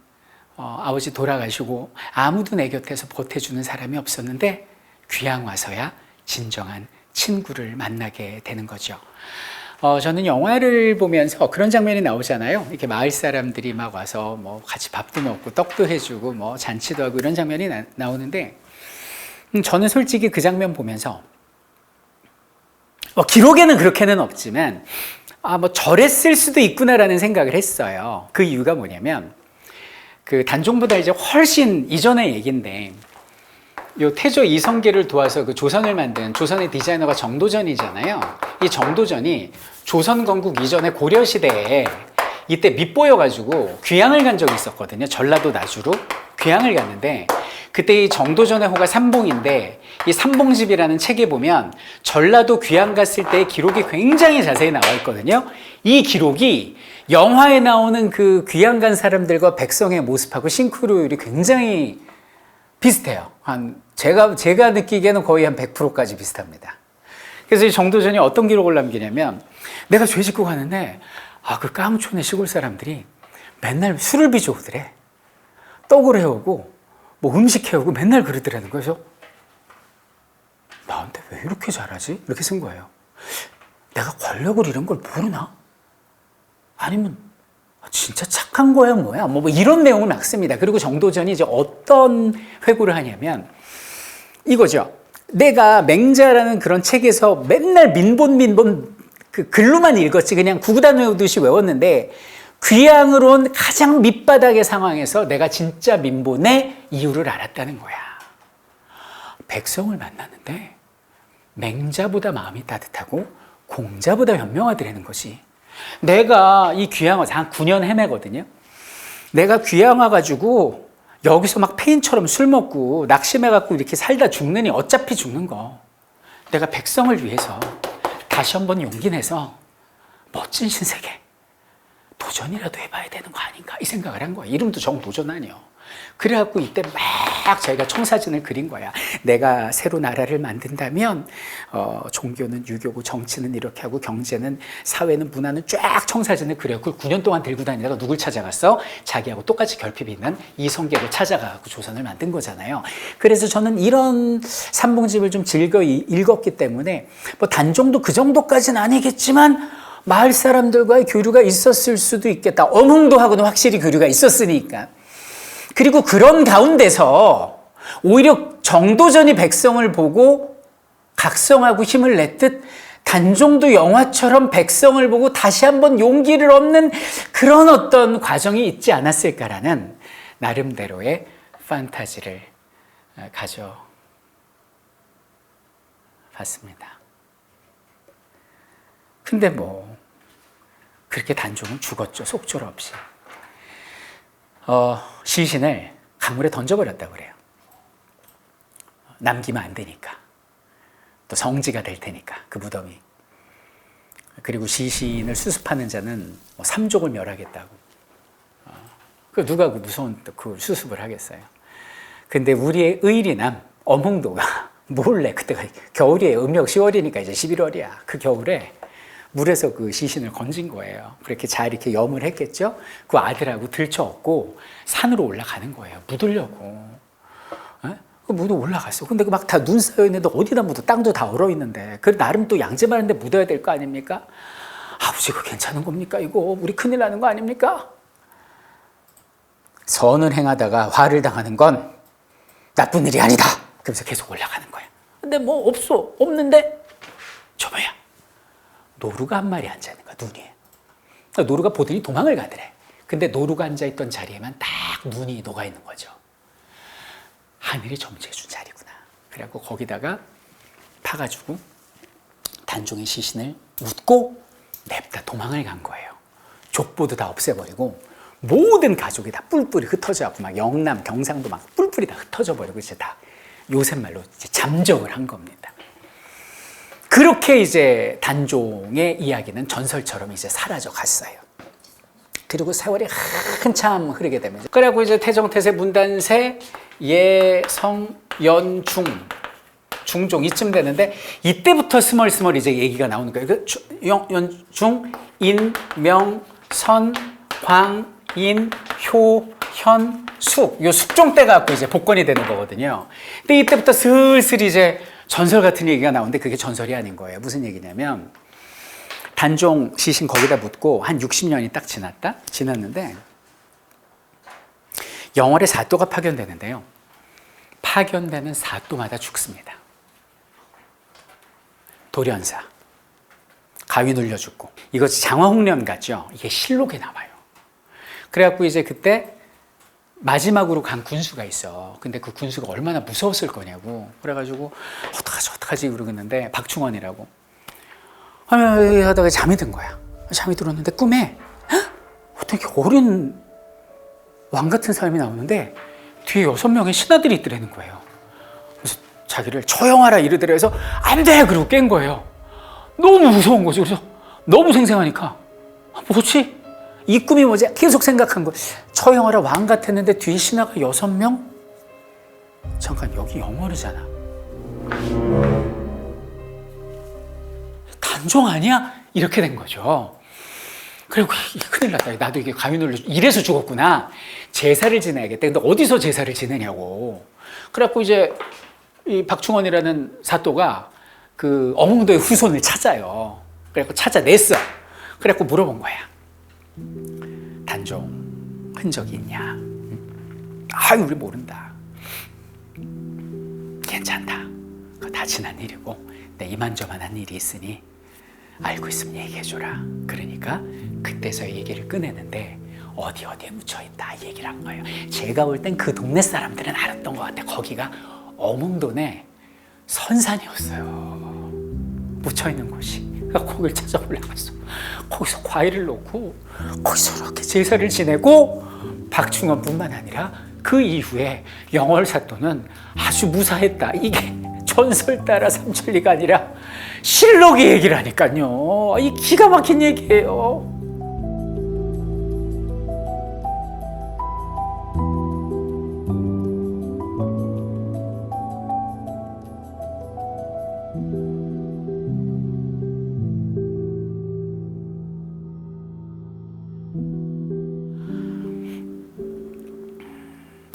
아버지 돌아가시고 아무도 내 곁에서 보태주는 사람이 없었는데 귀양 와서야 진정한 친구를 만나게 되는 거죠. 저는 영화를 보면서 그런 장면이 나오잖아요. 이렇게 마을 사람들이 막 와서 뭐 같이 밥도 먹고 떡도 해주고 뭐 잔치도 하고 이런 장면이 나오는데 저는 솔직히 그 장면 보면서 기록에는 그렇게는 없지만 뭐 저랬을 수도 있구나라는 생각을 했어요. 그 이유가 뭐냐면 그 단종보다 이제 훨씬 이전의 얘기인데 요 태조 이성계를 도와서 그 조선을 만든 조선의 디자이너가 정도전이잖아요. 이 정도전이 조선 건국 이전에 고려 시대에 이때 밑보여가지고 귀향을 간 적이 있었거든요. 전라도 나주로 귀향을 갔는데 그때 이 정도전의 호가 삼봉인데 이 삼봉집이라는 책에 보면 전라도 귀향 갔을 때의 기록이 굉장히 자세히 나와 있거든요. 이 기록이 영화에 나오는 그 귀향 간 사람들과 백성의 모습하고 싱크로율이 굉장히 비슷해요. 제가 느끼기에는 거의 한 100%까지 비슷합니다. 그래서 이 정도전이 어떤 기록을 남기냐면 내가 죄 짓고 가는데 그 깡촌의 시골 사람들이 맨날 술을 빚어오더래. 떡을 해오고 뭐 음식 해오고 맨날 그러더라는 거예요. 그래서 나한테 왜 이렇게 잘하지? 이렇게 쓴 거예요. 내가 권력을 잃은 걸 모르나? 아니면 진짜 착한 거야 뭐야? 뭐 이런 내용을 막 씁니다. 그리고 정도전이 이제 어떤 회고를 하냐면 이거죠. 내가 맹자라는 그런 책에서 맨날 민본 그 글로만 읽었지 그냥 구구단 외우듯이 외웠는데 귀향으로 온 가장 밑바닥의 상황에서 내가 진짜 민본의 이유를 알았다는 거야. 백성을 만났는데 맹자보다 마음이 따뜻하고 공자보다 현명하더라는 것이. 내가 이 귀향 와서 한 9년 헤매거든요. 내가 귀향 와가지고 여기서 막 페인처럼 술 먹고 낙심해갖고 이렇게 살다 죽느니 어차피 죽는 거. 내가 백성을 위해서 다시 한번 용기 내서 멋진 신세계 도전이라도 해봐야 되는 거 아닌가 이 생각을 한 거야. 이름도 정도전 아니요. 그래갖고 이때 막 자기가 청사진을 그린 거야. 내가 새로 나라를 만든다면 종교는 유교고 정치는 이렇게 하고 경제는 사회는 문화는 쫙 청사진을 그렸고 9년 동안 들고 다니다가 누굴 찾아갔어? 자기하고 똑같이 결핍이 있는 이성계를 찾아가고 조선을 만든 거잖아요. 그래서 저는 이런 삼봉집을 좀 즐겨 읽었기 때문에 뭐 단종도 그 정도까지는 아니겠지만 마을 사람들과의 교류가 있었을 수도 있겠다. 어몽도하고는 확실히 교류가 있었으니까. 그리고 그런 가운데서 오히려 정도전이 백성을 보고 각성하고 힘을 냈듯 단종도 영화처럼 백성을 보고 다시 한번 용기를 얻는 그런 어떤 과정이 있지 않았을까라는 나름대로의 판타지를 가져봤습니다. 근데 뭐 그렇게 단종은 죽었죠. 속절 없이. 시신을 강물에 던져버렸다고 그래요. 남기면 안 되니까. 또 성지가 될 테니까 그 무덤이. 그리고 시신을 수습하는 자는 삼족을 멸하겠다고. 그 누가 그 무서운 그 수습을 하겠어요. 근데 우리의 의리남 어몽도가 몰래 그때가 겨울이에요. 음력 10월이니까 이제 11월이야. 그 겨울에 물에서 그 시신을 건진 거예요. 그렇게 잘 이렇게 염을 했겠죠? 그 아들하고 들쳐업고 산으로 올라가는 거예요. 묻으려고. 그 묻어 올라갔어. 근데 그 막 다 눈 쌓여 있는데 어디다 묻어? 땅도 다 얼어 있는데. 그 나름 또 양재마는데 묻어야 될 거 아닙니까? 아버지 그거 괜찮은 겁니까? 이거 우리 큰일 나는 거 아닙니까? 선을 행하다가 화를 당하는 건 나쁜 일이 아니다. 그러면서 계속 올라가는 거야. 근데 뭐 없어. 없는데 저 뭐야? 노루가 한 마리 앉아있는 거야, 눈 위에. 그러니까 노루가 보더니 도망을 가더래. 근데 노루가 앉아있던 자리에만 딱 눈이 녹아있는 거죠. 하늘이 점지해준 자리구나. 그래갖고 거기다가 파가지고 단종의 시신을 묻고 냅다 도망을 간 거예요. 족보도 다 없애버리고 모든 가족이 다 뿔뿔이 흩어져갖고 막 영남, 경상도 막 뿔뿔이 다 흩어져 버리고 이제 다 요새 말로 이제 잠적을 한 겁니다. 그렇게 이제 단종의 이야기는 전설처럼 이제 사라져 갔어요. 그리고 세월이 한참 흐르게 되면서 그래갖고 이제 태정태세 문단세 예성연중 중종 이쯤 되는데 이때부터 스멀스멀 이제 얘기가 나오는 거예요. 그 연중 인명선 광인 효현 숙 요 숙종 때 갖고 이제 복권이 되는 거거든요. 근데 이때부터 슬슬 이제 전설 같은 얘기가 나오는데 그게 전설이 아닌 거예요. 무슨 얘기냐면 단종 시신 거기다 묻고 한 60년이 딱 지났는데 영월에 사또가 파견되는데요. 파견되는 사또마다 죽습니다. 돌연사, 가위 눌려 죽고. 이거 장화홍련 같죠? 이게 실록에 나와요. 그래갖고 이제 그때 마지막으로 간 군수가 있어. 근데 그 군수가 얼마나 무서웠을 거냐고. 그래가지고 어떡하지 그러겠는데 박충원이라고 하다가 잠이 든 거야. 잠이 들었는데 꿈에 어떻게 어린 왕 같은 사람이 나오는데 뒤에 6명의 신하들이 있더라는 거예요. 그래서 자기를 처형하라 이러더래. 해서 안 돼! 그러고 깬 거예요. 너무 무서운 거죠. 그래서 너무 생생하니까 뭐지? 이 꿈이 뭐지? 계속 생각한 거. 처형하라 왕 같았는데 뒤에 신하가 6명? 잠깐 여기 영월이잖아. 단종 아니야? 이렇게 된 거죠. 그리고 큰일 났다. 나도 이게 가위 눌려 이래서 죽었구나. 제사를 지내야겠다. 근데 어디서 제사를 지내냐고. 그래갖고 이제 이 박충원이라는 사또가 그 어몽도의 후손을 찾아요. 그래갖고 찾아냈어. 그래갖고 물어본 거야. 단종 흔적이 있냐? 우리 모른다. 괜찮다. 그거 다 지난 일이고 내 이만저만한 일이 있으니 알고 있으면 얘기해줘라. 그러니까 그때서 얘기를 꺼내는데 어디에 묻혀있다 이 얘기를 한 거예요. 제가 볼 땐 그 동네 사람들은 알았던 것 같아. 거기가 어몽돈의 선산이었어요. 묻혀있는 곳이. 그러니까 거길 찾아 올라갔어. 거기서 과일을 놓고 거기서 이렇게 제사를 지내고 박충원뿐만 아니라 그 이후에 영월사또는 아주 무사했다. 이게 전설 따라 삼천리가 아니라 실록이 얘기를 하니까요. 이 기가 막힌 얘기예요.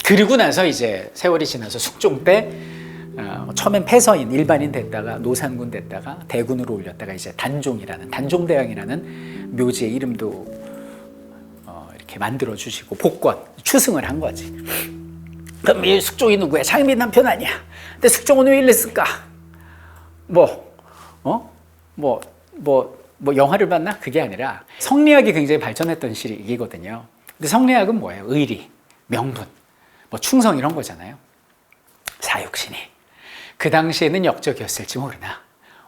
그리고 나서 이제 세월이 지나서 숙종 때 처음엔 패서인 일반인 됐다가 노산군 됐다가 대군으로 올렸다가 이제 단종이라는 단종대왕이라는 묘지의 이름도 이렇게 만들어 주시고 복권 추승을 한 거지. 그럼 이 숙종이 누구야? 장미 남편 아니야. 근데 숙종은 왜 이랬을까? 영화를 봤나? 그게 아니라 성리학이 굉장히 발전했던 시기거든요. 근데 성리학은 뭐예요? 의리, 명분, 충성 이런 거잖아요. 사육신이 그 당시에는 역적이었을지 모르나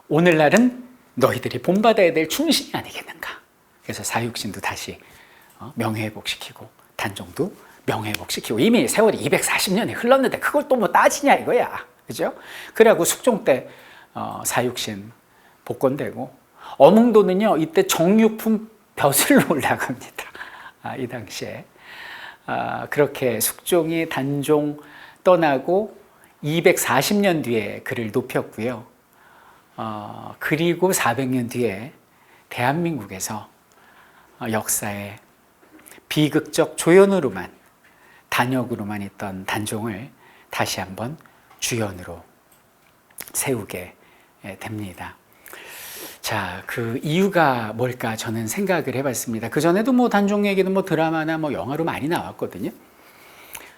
오늘날은 너희들이 본받아야 될 충신이 아니겠는가. 그래서 사육신도 다시 명예회복시키고 단종도 명예회복시키고 이미 세월이 240년이 흘렀는데 그걸 또 뭐 따지냐 이거야. 그죠? 그래갖고 숙종 때 사육신 복권되고 어몽도는요 이때 정육품 벼슬로 올라갑니다. 이 당시에 그렇게 숙종이 단종 떠나고 240년 뒤에 그를 높였고요. 그리고 400년 뒤에 대한민국에서 역사에 비극적 조연으로만 단역으로만 있던 단종을 다시 한번 주연으로 세우게 됩니다. 자, 그 이유가 뭘까 저는 생각을 해봤습니다. 그 전에도 단종 얘기는 드라마나 영화로 많이 나왔거든요.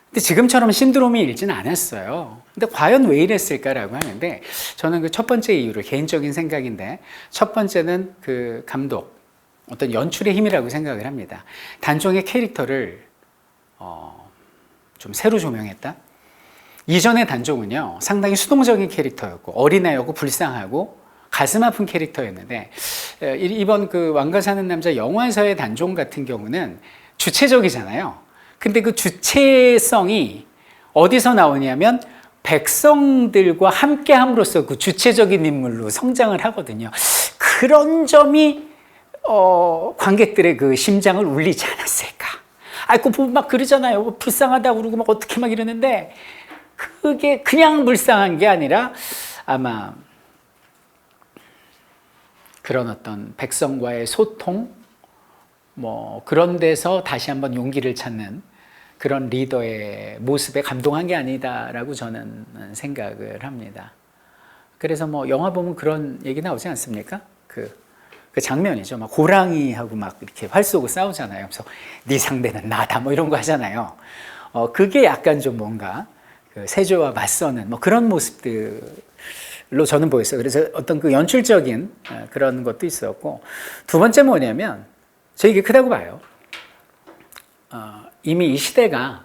근데 지금처럼 신드롬이 일지는 않았어요. 근데 과연 왜 이랬을까라고 하는데 저는 그 첫 번째 이유를 개인적인 생각인데 첫 번째는 그 감독 어떤 연출의 힘이라고 생각을 합니다. 단종의 캐릭터를 좀 새로 조명했다. 이전의 단종은요 상당히 수동적인 캐릭터였고 어린애였고 불쌍하고 가슴 아픈 캐릭터였는데 이번 그 왕가 사는 남자 영화에서의 단종 같은 경우는 주체적이잖아요. 근데 그 주체성이 어디서 나오냐면 백성들과 함께 함으로써 그 주체적인 인물로 성장을 하거든요. 그런 점이 관객들의 그 심장을 울리지 않았을까. 그 보면 막 그러잖아요. 불쌍하다고 그러고 막 어떻게 막 이러는데 그게 그냥 불쌍한 게 아니라 아마 그런 어떤 백성과의 소통 그런 데서 다시 한번 용기를 찾는 그런 리더의 모습에 감동한 게 아니다라고 저는 생각을 합니다. 그래서 영화 보면 그런 얘기 나오지 않습니까? 그 장면이죠. 막 고랑이하고 막 이렇게 활 쏘고 싸우잖아요. 그래서 네 상대는 나다 이런 거 하잖아요. 그게 약간 좀 뭔가 그 세조와 맞서는 그런 모습들로 저는 보였어요. 그래서 어떤 그 연출적인 그런 것도 있었고 두 번째 뭐냐면 저 이게 크다고 봐요. 이미 이 시대가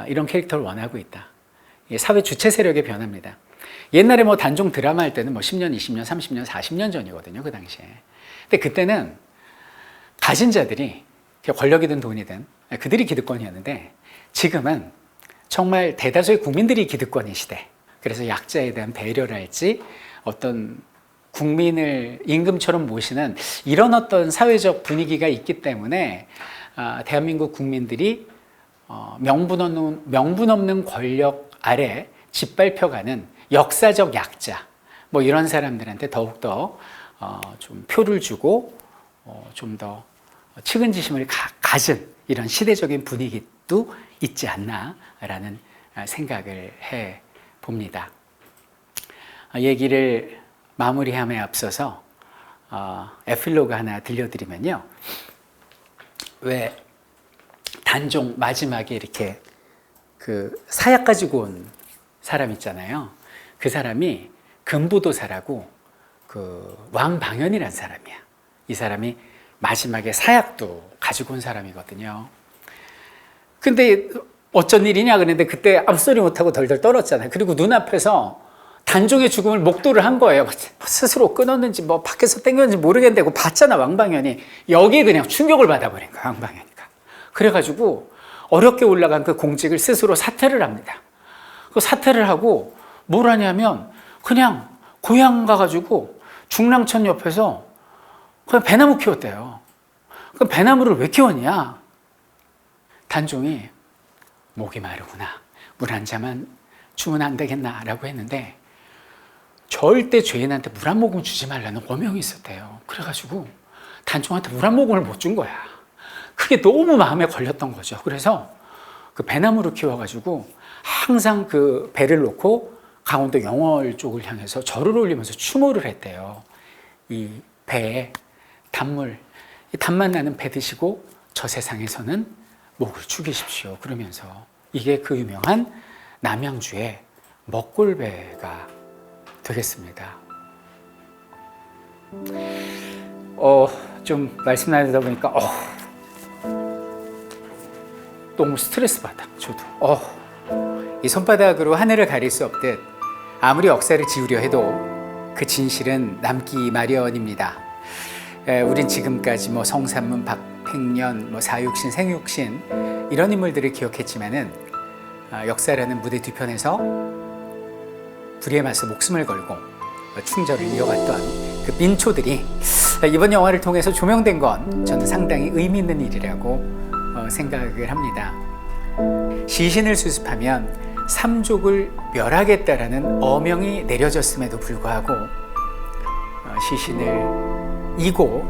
이런 캐릭터를 원하고 있다. 사회 주체 세력의 변화입니다. 옛날에 단종 드라마 할 때는 10년, 20년, 30년, 40년 전이거든요. 그 당시에. 근데 그때는 가진 자들이 권력이든 돈이든 그들이 기득권이었는데 지금은 정말 대다수의 국민들이 기득권인 시대. 그래서 약자에 대한 배려랄지 어떤 국민을 임금처럼 모시는 이런 어떤 사회적 분위기가 있기 때문에 대한민국 국민들이 명분 없는 권력 아래 짓밟혀가는 역사적 약자 이런 사람들한테 더욱더 좀 표를 주고 좀 더 측은지심을 가진 이런 시대적인 분위기도 있지 않나라는 생각을 해 봅니다. 얘기를 마무리함에 앞서서 에필로그 하나 들려드리면요. 왜 단종 마지막에 이렇게 그 사약 가지고 온 사람 있잖아요. 그 사람이 금부도사라고 그 왕방연이라는 사람이야. 이 사람이 마지막에 사약도 가지고 온 사람이거든요. 근데 어쩐 일이냐 그랬는데 그때 아무 소리 못하고 덜덜 떨었잖아요. 그리고 눈앞에서 단종의 죽음을 목도를 한 거예요. 스스로 끊었는지 뭐 밖에서 땡겼는지 모르겠는데 그거 봤잖아, 왕방연이. 여기에 그냥 충격을 받아버린 거야, 왕방연이가. 그래가지고 어렵게 올라간 그 공직을 스스로 사퇴를 합니다. 그 사퇴를 하고 뭘 하냐면 그냥 고향 가가지고 중랑천 옆에서 그냥 배나무 키웠대요. 그 배나무를 왜 키웠냐? 단종이 목이 마르구나, 물 한 잔만 주면 안 되겠나 라고 했는데 절대 죄인한테 물 한 모금 주지 말라는 어명이 있었대요. 그래가지고 단종한테 물 한 모금을 못 준 거야. 그게 너무 마음에 걸렸던 거죠. 그래서 그 배나무를 키워가지고 항상 그 배를 놓고 강원도 영월 쪽을 향해서 절을 올리면서 추모를 했대요. 이 배에 단물, 이 단맛 나는 배 드시고 저 세상에서는 목을 축이십시오. 그러면서 이게 그 유명한 남양주의 먹골배가 되겠습니다. 좀 말씀 나누다 보니까 너무 스트레스 받아. 저도 이 손바닥으로 하늘을 가릴 수 없듯 아무리 역사를 지우려 해도 그 진실은 남기 마련입니다. 우린 지금까지 뭐 성산문, 박팽년, 뭐 사육신, 생육신 이런 인물들을 기억했지만은 역사라는 무대 뒤편에서 불의에 맞서 목숨을 걸고 충절을 이어갔던 그 민초들이 이번 영화를 통해서 조명된 건 저는 상당히 의미 있는 일이라고 생각을 합니다. 시신을 수습하면 삼족을 멸하겠다라는 어명이 내려졌음에도 불구하고 시신을 이고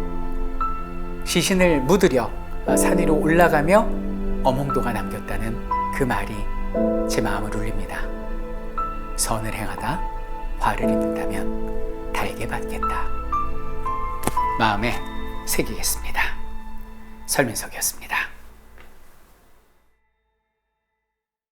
시신을 묻으려 산 위로 올라가며 어몽도가 남겼다는 그 말이 제 마음을 울립니다. 선을 행하다 화를 입는다면 달게 받겠다. 마음에 새기겠습니다. 설민석이었습니다.